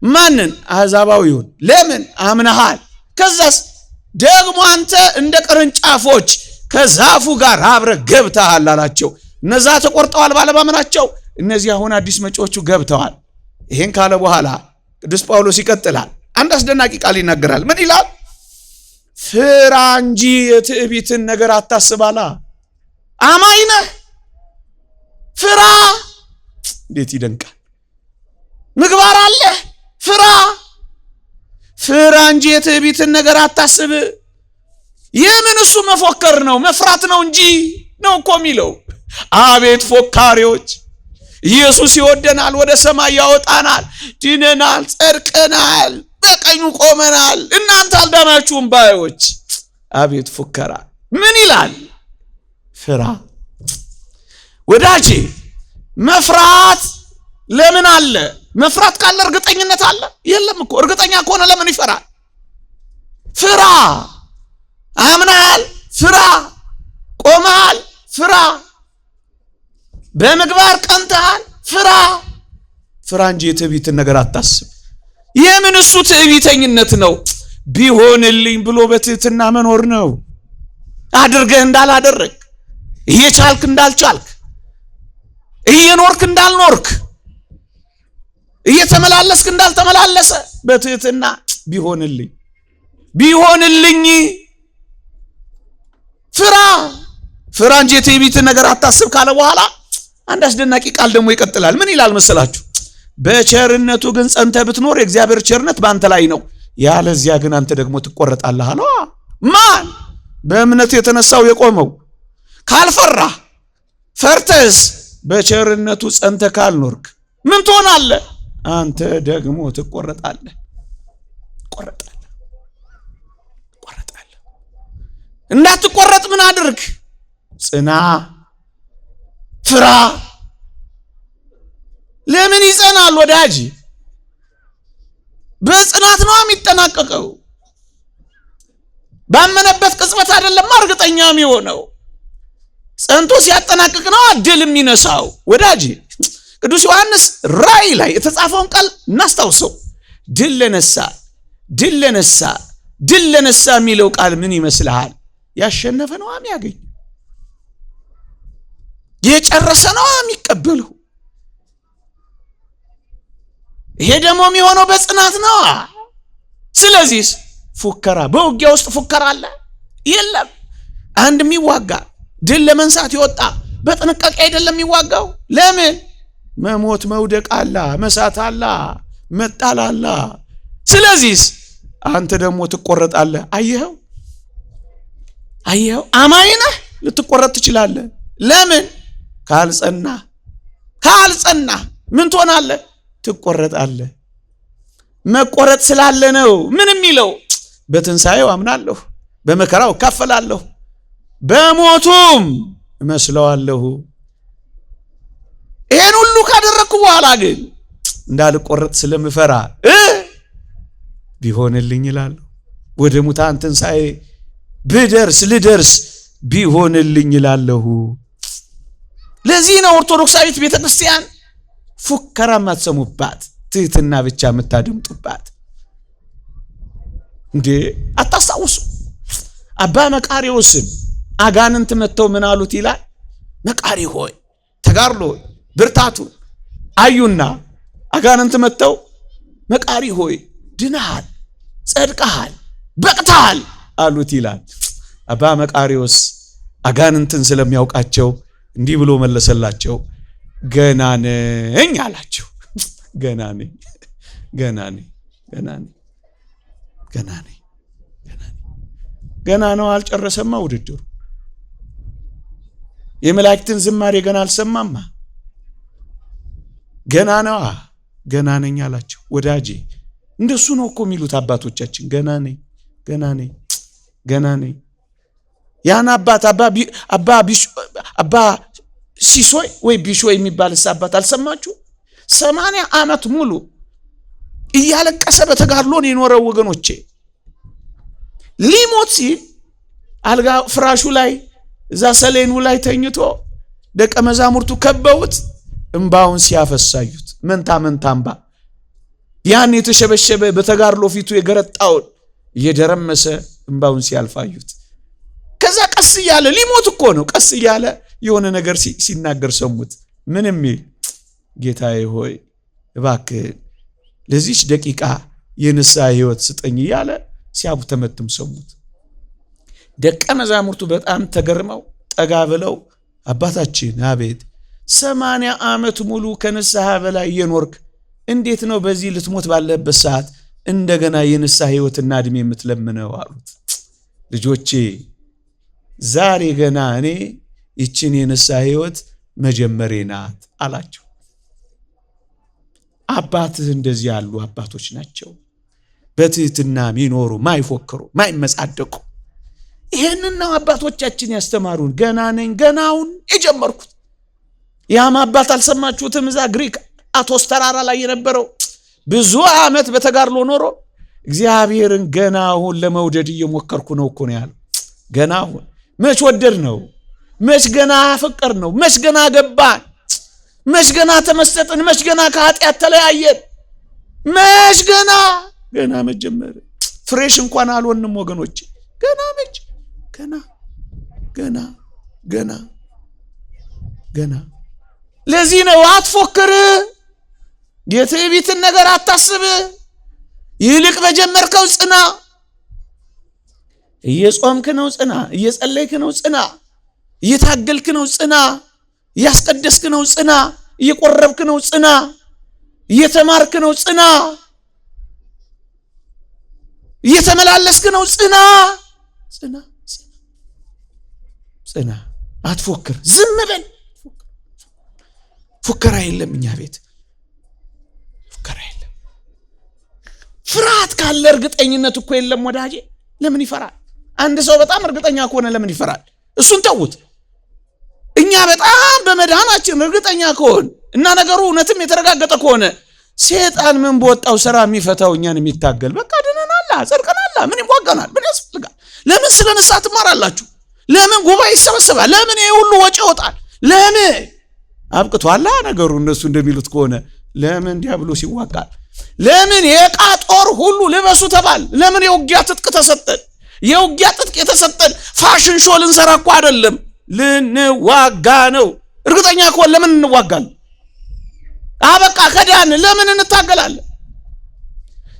ማንን? አሕዛባዊውን። ለምን? አምነሃል። ከዛስ ደግሞ አንተ እንደ ቅርንጫፎች ከዛፉ ጋር አብረህ ገብተሃል አላቸው። እነዛ ተቆርጠዋል ባለማመናቸው፣ እነዚህ አሁን አዲስ መጪዎቹ ገብተዋል። ይሄን ካለ በኋላ ቅዱስ ጳውሎስ ይቀጥላል። አንድ አስደናቂ ቃል ይናገራል። ምን ይላል? ፍራ እንጂ የትዕቢትን ነገር አታስባላ። አማኝ ነህ፣ ፍራ። እንዴት ይደንቃል! ምግባር አለ፣ ፍራ። ፍራ እንጂ የትዕቢትን ነገር አታስብ። የምን እሱ መፎከር ነው መፍራት ነው እንጂ ነው እኮ የሚለው። አቤት ፎካሪዎች! ኢየሱስ ይወደናል፣ ወደ ሰማይ ያወጣናል፣ ድነናል፣ ጸድቀናል፣ በቀኙ ቆመናል፣ እናንተ አልዳናችሁም ባዮች። አቤት ፉከራ! ምን ይላል? ፍራ። ወዳጄ መፍራት ለምን አለ? መፍራት ካለ እርግጠኝነት አለ? የለም እኮ። እርግጠኛ ከሆነ ለምን ይፈራል? ፍራ። አምናል፣ ፍራ። ቆመሃል፣ ፍራ። በምግባር ቀንተሃል፣ ፍራ። ፍራ እንጂ የትዕቢትን ነገር አታስብ። የምን እሱ ትዕቢተኝነት ነው? ቢሆንልኝ ብሎ በትህትና መኖር ነው። አድርገህ እንዳላደረግ፣ እየቻልክ እንዳልቻልክ፣ እየኖርክ እንዳልኖርክ፣ እየተመላለስክ እንዳልተመላለሰ በትህትና ቢሆንልኝ ፍራ እንጂ የትዕቢትን ነገር አታስብ ካለ በኋላ አንድ አስደናቂ ቃል ደግሞ ይቀጥላል። ምን ይላል መሰላችሁ? በቸርነቱ ግን ጸንተህ ብትኖር የእግዚአብሔር ቸርነት በአንተ ላይ ነው፣ ያለዚያ ግን አንተ ደግሞ ትቆረጣለህ አለ። ማን? በእምነት የተነሳው የቆመው። ካልፈራህ ፈርተህስ በቸርነቱ ጸንተህ ካልኖርክ ምን ትሆናለህ? አንተ ደግሞ ትቆረጣለህ። እንዳትቆረጥ ምን አድርግ? ጽና፣ ፍራ። ለምን ይጸናል ወዳጅ? በጽናት ነው የሚጠናቀቀው። ባመነበት ቅጽበት አይደለም እርግጠኛ የሚሆነው። ጸንቶ ሲያጠናቅቅ ነው ድል የሚነሳው ወዳጅ። ቅዱስ ዮሐንስ ራእይ ላይ የተጻፈውን ቃል እናስታውሰው። ድል ለነሳ የሚለው ቃል ምን ይመስልሃል? ያሸነፈ ነው የሚያገኝ፣ የጨረሰ ነው የሚቀበለው። ይሄ ደግሞ የሚሆነው በጽናት ነው። ስለዚህ ፉከራ፣ በውጊያ ውስጥ ፉከራ አለ የለም? አንድ የሚዋጋ ድል ለመንሳት ይወጣ በጥንቃቄ አይደለም የሚዋጋው። ለምን? መሞት መውደቅ አለ፣ መሳት አለ፣ መጣል አለ። ስለዚህ አንተ ደግሞ ትቆረጣለህ። አየኸው? አማኝ ነህ፣ ልትቆረጥ ትችላለህ። ለምን? ካልጸና ምን ትሆናለህ? ትቆረጣለህ። መቆረጥ ስላለ ነው ምን የሚለው? በትንሣኤው አምናለሁ፣ በመከራው እካፈላለሁ፣ በሞቱም እመስለዋለሁ። ይሄን ሁሉ ካደረግኩ በኋላ ግን እንዳልቆረጥ ስለምፈራ ቢሆንልኝ እላለሁ። ወደ ሙታን ትንሣኤ ልደርስ ቢሆንልኝ እላለሁ። ለዚህ ነው ኦርቶዶክሳዊት ቤተክርስቲያን ፉከራ የማትሰሙባት፣ ትህትና ብቻ የምታደምጡባት። እንዴ አታስታውሱ? አባ መቃርዮስን አጋንንት መጥተው ምን አሉት ይላል? መቃሪ ሆይ ተጋድሎ ብርታቱን አዩና አጋንንት መጥተው መቃሪ ሆይ ድነሃል፣ ጸድቀሃል፣ በቅተሃል አሉት ይላል። አባ መቃርዮስ አጋንንትን ስለሚያውቃቸው እንዲህ ብሎ መለሰላቸው፣ ገና ነኝ አላቸው። ገና ነው። አልጨረሰማ ውድድሩ። የመላእክትን ዝማሬ ገና አልሰማማ። ገና ነኝ አላቸው። ወዳጄ እንደሱ ነው እኮ የሚሉት አባቶቻችን። ገና ነኝ። ያን አባ ሲሶይ ወይ ቢሾይ የሚባልስ አባት አልሰማችሁ? 80 ዓመት ሙሉ እያለቀሰ በተጋድሎን የኖረው ወገኖቼ፣ ሊሞት ሲል አልጋ ፍራሹ ላይ እዛ ሰሌኑ ላይ ተኝቶ ደቀ መዛሙርቱ ከበውት እንባውን ሲያፈሳዩት መንታ እንባ፣ ያን የተሸበሸበ በተጋድሎ ፊቱ የገረጣውን እየደረመሰ እንባውን ሲያልፋዩት፣ ከዛ ቀስ እያለ ሊሞት እኮ ነው፣ ቀስ እያለ የሆነ ነገር ሲናገር ሰሙት። ምን የሚል? ጌታዬ ሆይ እባክህ ለዚች ደቂቃ የንስሐ ሕይወት ስጠኝ እያለ ሲያጉተመትም ሰሙት። ደቀ መዛሙርቱ በጣም ተገርመው ጠጋ ብለው አባታችን አቤት 80 ዓመት ሙሉ ከንስሐ በላይ የኖርክ እንዴት ነው በዚህ ልትሞት ባለበት ሰዓት እንደገና የንስሐ ሕይወትና ዕድሜ የምትለምነው አሉት። ልጆቼ ዛሬ ገና እኔ ይችን የንስሐ ሕይወት መጀመሬ ናት አላቸው። አባትህ እንደዚህ ያሉ አባቶች ናቸው፣ በትህትና የሚኖሩ፣ ማይፎክሩ፣ ማይመጻደቁ። ይሄንን ነው አባቶቻችን ያስተማሩን። ገና ነኝ፣ ገናውን የጀመርኩት። ያም አባት አልሰማችሁትም? እዛ ግሪክ አቶስ ተራራ ላይ የነበረው ብዙ ዓመት በተጋድሎ ኖሮ እግዚአብሔርን ገና አሁን ለመውደድ እየሞከርኩ ነው እኮ ነው ያለው። ገና አሁን መች ወደድ ነው? መች ገና ፍቅር ነው? መች ገና ገባን? መች ገና ተመሰጥን? መች ገና ከኃጢአት ተለያየን? መች ገና መጀመር ፍሬሽ እንኳን አልሆንም ወገኖች። ገና። ለዚህ ነው አትፎክር፣ የትዕቢትን ነገር አታስብ፣ ይልቅ በጀመርከው ጽና። እየጾምክ ነው ጽና፣ እየጸለይክ ነው ጽና፣ እየታገልክ ነው ጽና፣ እያስቀደስክ ነው ጽና፣ እየቆረብክ ነው ጽና፣ እየተማርክ ነው ጽና፣ እየተመላለስክ ነው ጽና። ጽና ጽና፣ አትፎክር፣ ዝም በል። ፉከራ የለም እኛ ቤት፣ ፉከራ የለም። ፍርሃት ካለ እርግጠኝነት እኮ የለም ወዳጄ። ለምን ይፈራል? አንድ ሰው በጣም እርግጠኛ ከሆነ ለምን ይፈራል? እሱን ተውት። እኛ በጣም በመዳናችን እርግጠኛ ከሆን እና ነገሩ እውነትም የተረጋገጠ ከሆነ ሰይጣን ምን በወጣው ስራ የሚፈታው እኛን የሚታገል በቃ ድነናል፣ ጸድቀናል፣ ምን ይዋጋናል? ምን ያስፈልጋል? ለምን ስለ ንስሐ ትማራላችሁ? ለምን ጉባኤ ይሰበሰባል? ለምን ይሄ ሁሉ ወጪ ይወጣል? ለምን አብቅቷላ ነገሩ? እነሱ እንደሚሉት ከሆነ ለምን ዲያብሎስ ይዋጋል? ለምን የዕቃ ጦር ሁሉ ልበሱ ተባል? ለምን የውጊያ ትጥቅ ተሰጠን? የውጊያ ትጥቅ የተሰጠን ፋሽን ሾው ልንሰራ እኮ አይደለም፣ ልንዋጋ ነው። እርግጠኛ ከሆነ ለምን እንዋጋለን? አበቃ ከዳን ለምን እንታገላለን?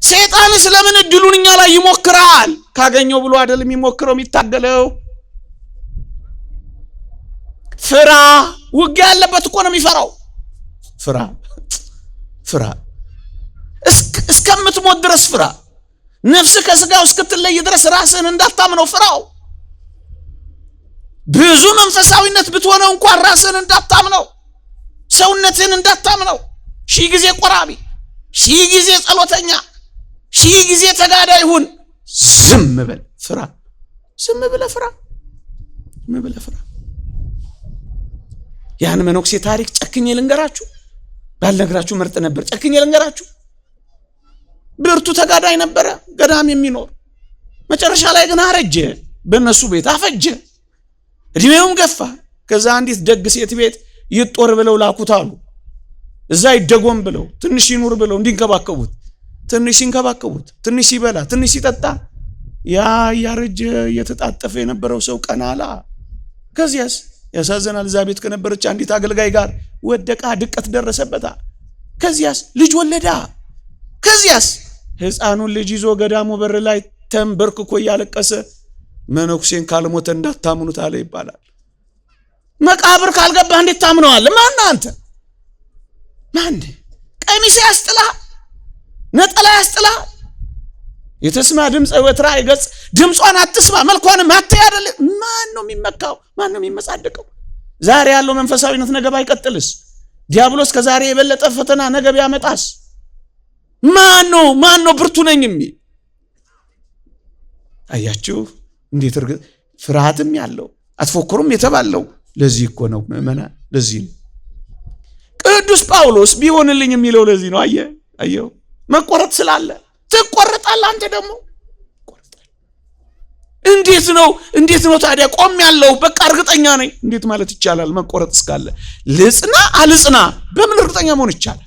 ሰይጣንስ ለምን እድሉን እኛ ላይ ይሞክራል? ካገኘው ብሎ አይደለም የሚሞክረው የሚታገለው። ፍራ፣ ውጊያ ያለበት እኮ ነው የሚፈራው። ፍራ ፍራ፣ እስከምትሞት ድረስ ፍራ። ነፍስ ከስጋው እስክትለይ ድረስ ራስን እንዳታምነው ፍራው። ብዙ መንፈሳዊነት ብትሆነው እንኳን ራስን እንዳታምነው፣ ሰውነትን እንዳታምነው። ሺህ ጊዜ ቆራቢ፣ ሺህ ጊዜ ጸሎተኛ፣ ሺህ ጊዜ ተጋዳይ ሁን፣ ዝም በል፣ ፍራ። ዝም ብለህ ፍራ፣ ዝም ብለህ ፍራ። ያን መነኩሴ ታሪክ ጨክኜ ልንገራችሁ፣ ባልነግራችሁ ምርጥ ነበር። ጨክኜ ልንገራችሁ። ብርቱ ተጋዳይ ነበረ፣ ገዳም የሚኖር መጨረሻ ላይ ግን አረጀ። በእነሱ ቤት አፈጀ፣ እድሜውም ገፋ። ከዛ አንዲት ደግ ሴት ቤት ይጦር ብለው ላኩት አሉ። እዛ ይደጎም ብለው ትንሽ ይኑር ብለው እንዲንከባከቡት፣ ትንሽ ሲንከባከቡት፣ ትንሽ ሲበላ፣ ትንሽ ሲጠጣ፣ ያ ያረጀ የተጣጠፈ የነበረው ሰው ቀናላ። ከዚያስ ያሳዘናል። እዛ ቤት ከነበረች አንዲት አገልጋይ ጋር ወደቃ፣ ድቀት ደረሰበታ። ከዚያስ ልጅ ወለዳ። ከዚያስ ሕፃኑን ልጅ ይዞ ገዳሙ በር ላይ ተንበርክኮ እያለቀሰ መነኩሴን ካልሞተ እንዳታምኑት አለ ይባላል። መቃብር ካልገባህ እንዴት ታምነዋለህ? ማን አንተ? ማን? ቀሚስ ያስጥልሃል፣ ነጠላ ያስጥልሃል። የተስማ ድምፀ ወትራ ይገጽ፣ ድምጿን አትስማ፣ መልኳንም አትይ አይደል? ማን ነው የሚመካው? ማን ነው የሚመጻደቀው? ዛሬ ያለው መንፈሳዊነት ነገ ባይቀጥልስ? ዲያብሎስ ከዛሬ የበለጠ ፈተና ነገ ቢያመጣስ? ማን ነው ብርቱ ነኝ የሚል? አያችሁ እንዴት ፍርሃትም ያለው አትፎክሩም የተባለው ለዚህ እኮ ነው ምእመናን። ለዚህ ነው ቅዱስ ጳውሎስ ቢሆንልኝ የሚለው ለዚህ ነው። አየው መቆረጥ ስላለ ትቆረጣለህ። አንተ ደግሞ እንዴት ነው ታዲያ ቆም ያለው በቃ እርግጠኛ ነኝ እንዴት ማለት ይቻላል? መቆረጥ እስካለ ልጽና አልጽና በምን እርግጠኛ መሆን ይቻላል?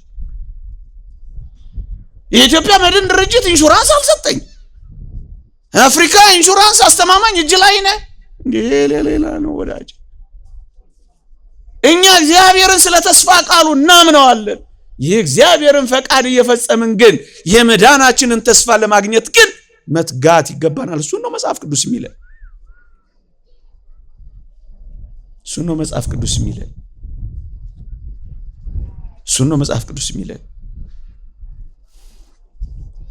የኢትዮጵያ መድን ድርጅት ኢንሹራንስ አልሰጠኝ። አፍሪካ ኢንሹራንስ አስተማማኝ እጅ ላይ ነህ እንዴ? ሌላ ነው ወዳጅ። እኛ እግዚአብሔርን ስለ ተስፋ ቃሉ እናምነዋለን። የእግዚአብሔርን ፈቃድ እየፈጸምን ግን የመዳናችንን ተስፋ ለማግኘት ግን መትጋት ይገባናል። እሱን ነው መጽሐፍ ቅዱስ የሚለን። እሱን ነው መጽሐፍ ቅዱስ የሚለን። እሱን ነው መጽሐፍ ቅዱስ የሚለን።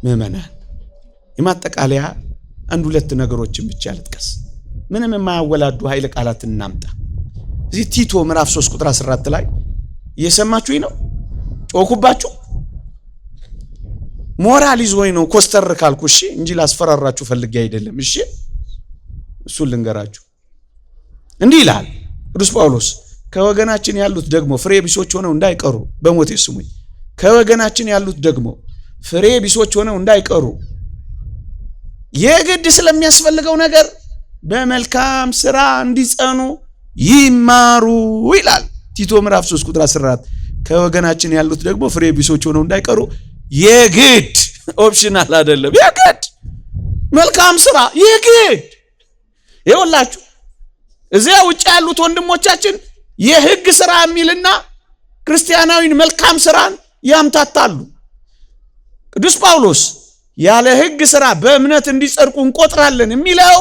ምእመናን የማጠቃለያ አንድ ሁለት ነገሮችን ብቻ ልጥቀስ። ምንም የማያወላዱ ኃይለ ቃላት እናምጣ። እዚህ ቲቶ ምዕራፍ 3 ቁጥር 14 ላይ እየሰማችሁኝ ነው? ጮኩባችሁ? ሞራል ይዞኝ ነው ኮስተር ካልኩ እሺ፣ እንጂ ላስፈራራችሁ ፈልጌ አይደለም። እሺ እሱን ልንገራችሁ። እንዲህ ይላል ቅዱስ ጳውሎስ፣ ከወገናችን ያሉት ደግሞ ፍሬ ቢሶች ሆነው እንዳይቀሩ በሞቴ ስሙኝ። ከወገናችን ያሉት ደግሞ ፍሬ ቢሶች ሆነው እንዳይቀሩ የግድ ስለሚያስፈልገው ነገር በመልካም ስራ እንዲጸኑ ይማሩ ይላል ቲቶ ምዕራፍ 3 ቁጥር 14። ከወገናችን ያሉት ደግሞ ፍሬ ቢሶች ሆነው እንዳይቀሩ የግድ ኦፕሽናል አይደለም፣ የግድ መልካም ስራ የግድ። ይኸውላችሁ እዚያ ውጭ ያሉት ወንድሞቻችን የህግ ስራ የሚልና ክርስቲያናዊን መልካም ስራን ያምታታሉ። ቅዱስ ጳውሎስ ያለ ሕግ ሥራ በእምነት እንዲጸድቁ እንቆጥራለን የሚለው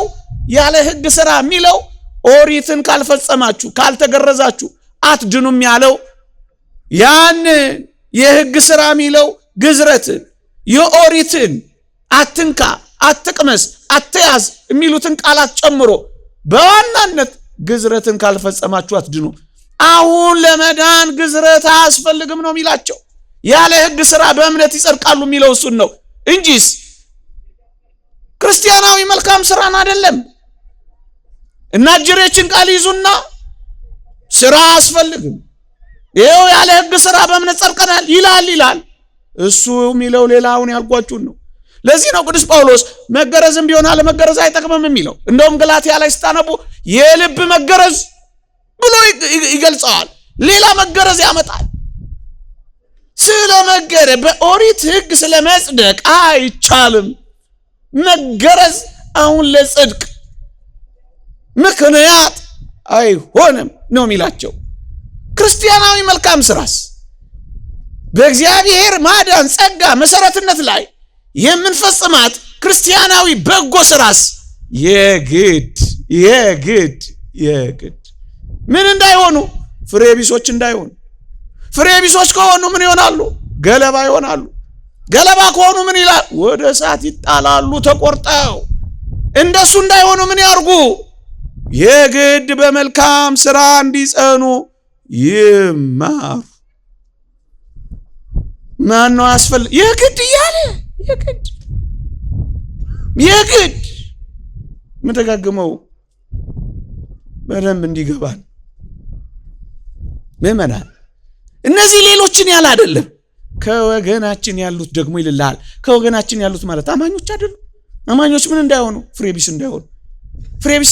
ያለ ሕግ ሥራ የሚለው ኦሪትን ካልፈጸማችሁ ካልተገረዛችሁ አትድኑም ያለው ያን የሕግ ሥራ የሚለው ግዝረትን የኦሪትን አትንካ፣ አትቅመስ፣ አትያዝ የሚሉትን ቃላት ጨምሮ በዋናነት ግዝረትን ካልፈጸማችሁ አትድኑ። አሁን ለመዳን ግዝረት አያስፈልግም ነው የሚላቸው። ያለ ሕግ ሥራ በእምነት ይጸድቃሉ የሚለው እሱን ነው እንጂስ ክርስቲያናዊ መልካም ሥራን አይደለም። እና እጅሬችን ቃል ይዙና ሥራ አያስፈልግም፣ ይኸው ያለ ሕግ ሥራ በእምነት ጸድቀናል ይላል። እሱ የሚለው ሌላውን ያልኳችሁን ነው። ለዚህ ነው ቅዱስ ጳውሎስ መገረዝም ቢሆን አለመገረዝ አይጠቅምም የሚለው። እንደውም ገላትያ ላይ ስታነቡ የልብ መገረዝ ብሎ ይገልጸዋል። ሌላ መገረዝ ያመጣል። ስለ መገረዝ በኦሪት ሕግ ስለ መጽደቅ አይቻልም። መገረዝ አሁን ለጽድቅ ምክንያት አይሆንም ነው የሚላቸው። ክርስቲያናዊ መልካም ሥራስ በእግዚአብሔር ማዳን ጸጋ መሰረትነት ላይ የምንፈጽማት ክርስቲያናዊ በጎ ሥራስ የግድ ምን እንዳይሆኑ ፍሬ ቢሶች እንዳይሆኑ። ፍሬ ቢሶች ከሆኑ ምን ይሆናሉ? ገለባ ይሆናሉ። ገለባ ከሆኑ ምን ይላል? ወደ እሳት ይጣላሉ ተቆርጠው። እንደሱ እንዳይሆኑ ምን ያርጉ? የግድ በመልካም ሥራ እንዲጸኑ ይማሩ። ማን ነው ያስፈልግ? የግድ እያለ የግድ ምንደጋግመው በደንብ እንዲገባን ምእመናን። እነዚህ ሌሎችን ያለ አይደለም ከወገናችን ያሉት ደግሞ ይልልሃል። ከወገናችን ያሉት ማለት አማኞች አይደሉም። አማኞች ምን እንዳይሆኑ? ፍሬቢስ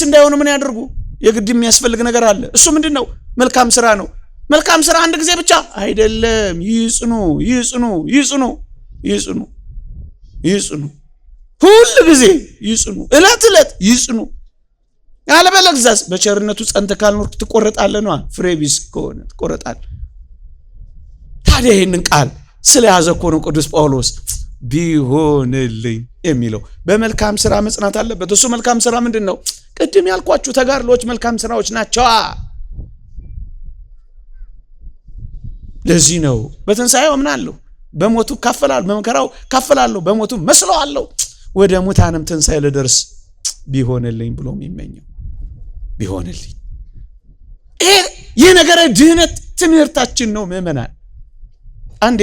እንዳይሆኑ ምን ያደርጉ? የግድ የሚያስፈልግ ነገር አለ። እሱ ምንድን ነው? መልካም ሥራ ነው። መልካም ሥራ አንድ ጊዜ ብቻ አይደለም። ይጽኑ፣ ሁል ጊዜ ይጽኑ፣ ዕለት ይጽኑ። ያለበለዚያስ በቸርነቱ ጸንተህ ካልኖርክ ትቆረጣለህ ነው። ፍሬቢስ ከሆነ ትቆረጣለህ። ታዲያ ይህንን ቃል ስለያዘ እኮ ነው ቅዱስ ጳውሎስ ቢሆንልኝ የሚለው። በመልካም ሥራ መጽናት አለበት። እሱ መልካም ሥራ ምንድን ነው? ቅድም ያልኳችሁ ተጋድሎች መልካም ሥራዎች ናቸው። ለዚህ ነው በትንሣኤው አምናለሁ፣ በሞቱ እካፈላለሁ፣ በመከራው እካፈላለሁ፣ በሞቱ መስለዋለሁ፣ ወደ ሙታንም ትንሣኤ ልደርስ ቢሆንልኝ ብሎ የሚመኘው። ቢሆንልኝ ይህ ነገረ ድህነት ትምህርታችን ነው ምእመናን። አንድ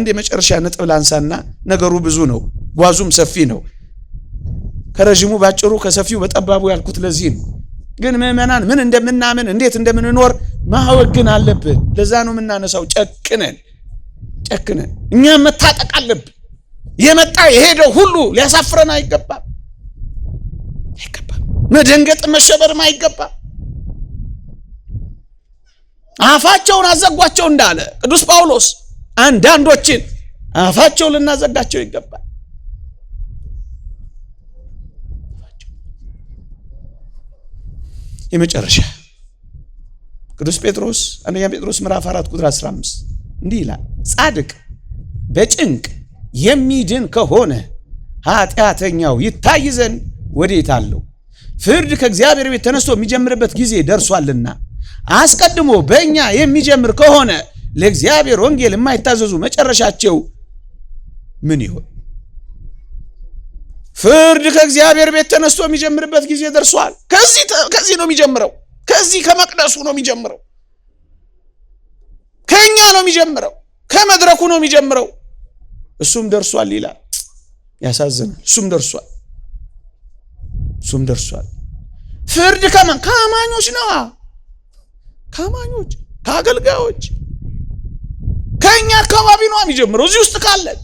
የመጨረሻ ነጥብ ላንሳና ነገሩ ብዙ ነው፣ ጓዙም ሰፊ ነው። ከረዥሙ ባጭሩ ከሰፊው በጠባቡ ያልኩት ለዚህ ነው። ግን ምእመናን ምን እንደምናምን እንዴት እንደምንኖር ማወግን አለብን። ለዛ ነው የምናነሳው። ጨክነን እኛም መታጠቅ አለብን። የመጣ የሄደው ሁሉ ሊያሳፍረን አይገባም። መደንገጥ መሸበርም አይገባም። አፋቸውን አዘጓቸው እንዳለ ቅዱስ ጳውሎስ አንዳንዶችን አፋቸውን ልናዘጋቸው ይገባል። የመጨረሻ ቅዱስ ጴጥሮስ አንደኛ ጴጥሮስ ምዕራፍ 4 ቁጥር 15 እንዲህ ይላል፣ ጻድቅ በጭንቅ የሚድን ከሆነ ኃጢአተኛው ይታይ ዘንድ ወዴት አለው? ፍርድ ከእግዚአብሔር ቤት ተነስቶ የሚጀምርበት ጊዜ ደርሷልና አስቀድሞ በእኛ የሚጀምር ከሆነ ለእግዚአብሔር ወንጌል የማይታዘዙ መጨረሻቸው ምን ይሆን? ፍርድ ከእግዚአብሔር ቤት ተነስቶ የሚጀምርበት ጊዜ ደርሷል። ከዚህ ነው የሚጀምረው። ከዚህ ከመቅደሱ ነው የሚጀምረው። ከኛ ነው የሚጀምረው። ከመድረኩ ነው የሚጀምረው። እሱም ደርሷል ይላል። ያሳዝናል። እሱም ደርሷል። ፍርድ ከአማኞች ነው። ከአማኞች ከአገልጋዮች ከኛ አካባቢ ነው የሚጀምረው። እዚህ ውስጥ ካለን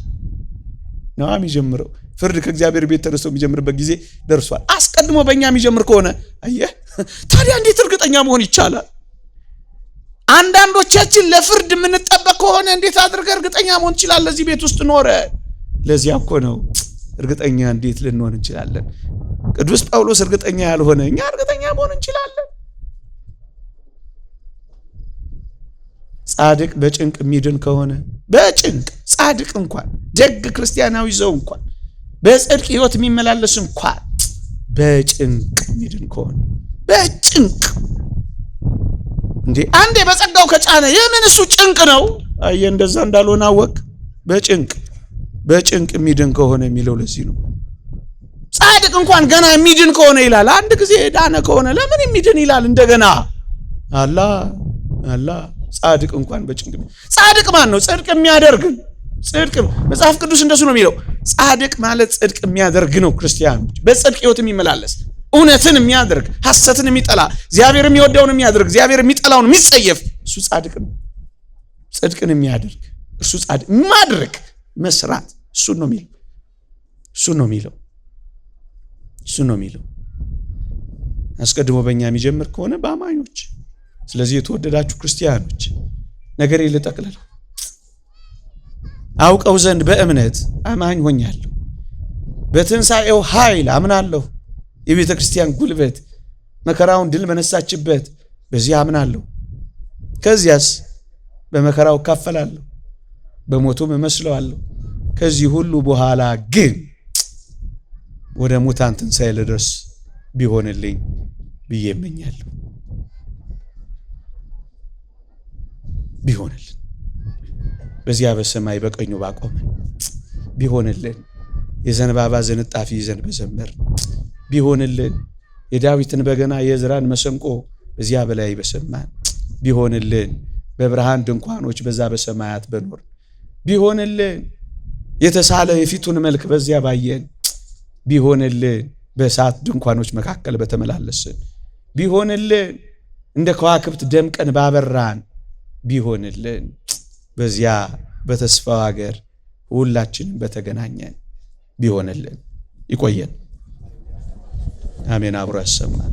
ነው የሚጀምረው። ፍርድ ከእግዚአብሔር ቤት ተነስቶ የሚጀምርበት ጊዜ ደርሷል። አስቀድሞ በእኛ የሚጀምር ከሆነ አየህ፣ ታዲያ እንዴት እርግጠኛ መሆን ይቻላል? አንዳንዶቻችን ለፍርድ የምንጠበቅ ከሆነ እንዴት አድርገህ እርግጠኛ መሆን እንችላለን? እዚህ ቤት ውስጥ ኖረ። ለዚያ እኮ ነው እርግጠኛ እንዴት ልንሆን እንችላለን? ቅዱስ ጳውሎስ እርግጠኛ ያልሆነ እኛ እርግጠኛ መሆን እንችላለን? ጻድቅ በጭንቅ የሚድን ከሆነ በጭንቅ ጻድቅ እንኳን ደግ ክርስቲያናዊ ሰው እንኳን በጽድቅ ሕይወት የሚመላለስ እንኳን በጭንቅ የሚድን ከሆነ በጭንቅ እንዴ አንዴ በጸጋው ከጫነ የምን እሱ ጭንቅ ነው? አየ እንደዛ እንዳልሆነ አወቅ። በጭንቅ የሚድን ከሆነ የሚለው ለዚህ ነው። ጻድቅ እንኳን ገና የሚድን ከሆነ ይላል። አንድ ጊዜ ዳነ ከሆነ ለምን የሚድን ይላል እንደገና? አላ ጻድቅ እንኳን በጭንቅ ጻድቅ ማን ነው? ጽድቅ የሚያደርግ ጽድቅ መጽሐፍ ቅዱስ እንደሱ ነው የሚለው። ጻድቅ ማለት ጽድቅ የሚያደርግ ነው። ክርስቲያኖች በጽድቅ ሕይወት የሚመላለስ እውነትን የሚያደርግ ሐሰትን የሚጠላ እግዚአብሔር የሚወደውን የሚያደርግ እግዚአብሔር የሚጠላውን የሚጸየፍ እሱ ጻድቅ ነው። ጽድቅን የሚያደርግ እሱ ጻድቅ ማድረግ መስራት እሱ ነው የሚለው አስቀድሞ በእኛ የሚጀምር ከሆነ በአማኞች። ስለዚህ የተወደዳችሁ ክርስቲያኖች ነገር ልጠቅልለው። አውቀው ዘንድ በእምነት አማኝ ሆኛለሁ፣ በትንሣኤው ኃይል አምናለሁ፣ የቤተ ክርስቲያን ጉልበት መከራውን ድል በነሳችበት በዚህ አምናለሁ። ከዚያስ በመከራው እካፈላለሁ፣ በሞቱም እመስለዋለሁ። ከዚህ ሁሉ በኋላ ግን ወደ ሙታን ትንሣኤ ልደርስ ቢሆንልኝ ብዬ እመኛለሁ። ቢሆንልን በዚያ በሰማይ በቀኙ ባቆመን ቢሆንልን የዘንባባ ዝንጣፊ ይዘን በዘመር ቢሆንልን የዳዊትን በገና የዕዝራን መሰንቆ በዚያ በላይ በሰማን ቢሆንልን በብርሃን ድንኳኖች በዛ በሰማያት በኖር ቢሆንልን የተሳለ የፊቱን መልክ በዚያ ባየን ቢሆንልን በእሳት ድንኳኖች መካከል በተመላለስን ቢሆንልን እንደ ከዋክብት ደምቀን ባበራን ቢሆንልን በዚያ በተስፋው ሀገር ሁላችንም በተገናኘን ቢሆንልን። ይቆየን። አሜን። አብሮ ያሰማን።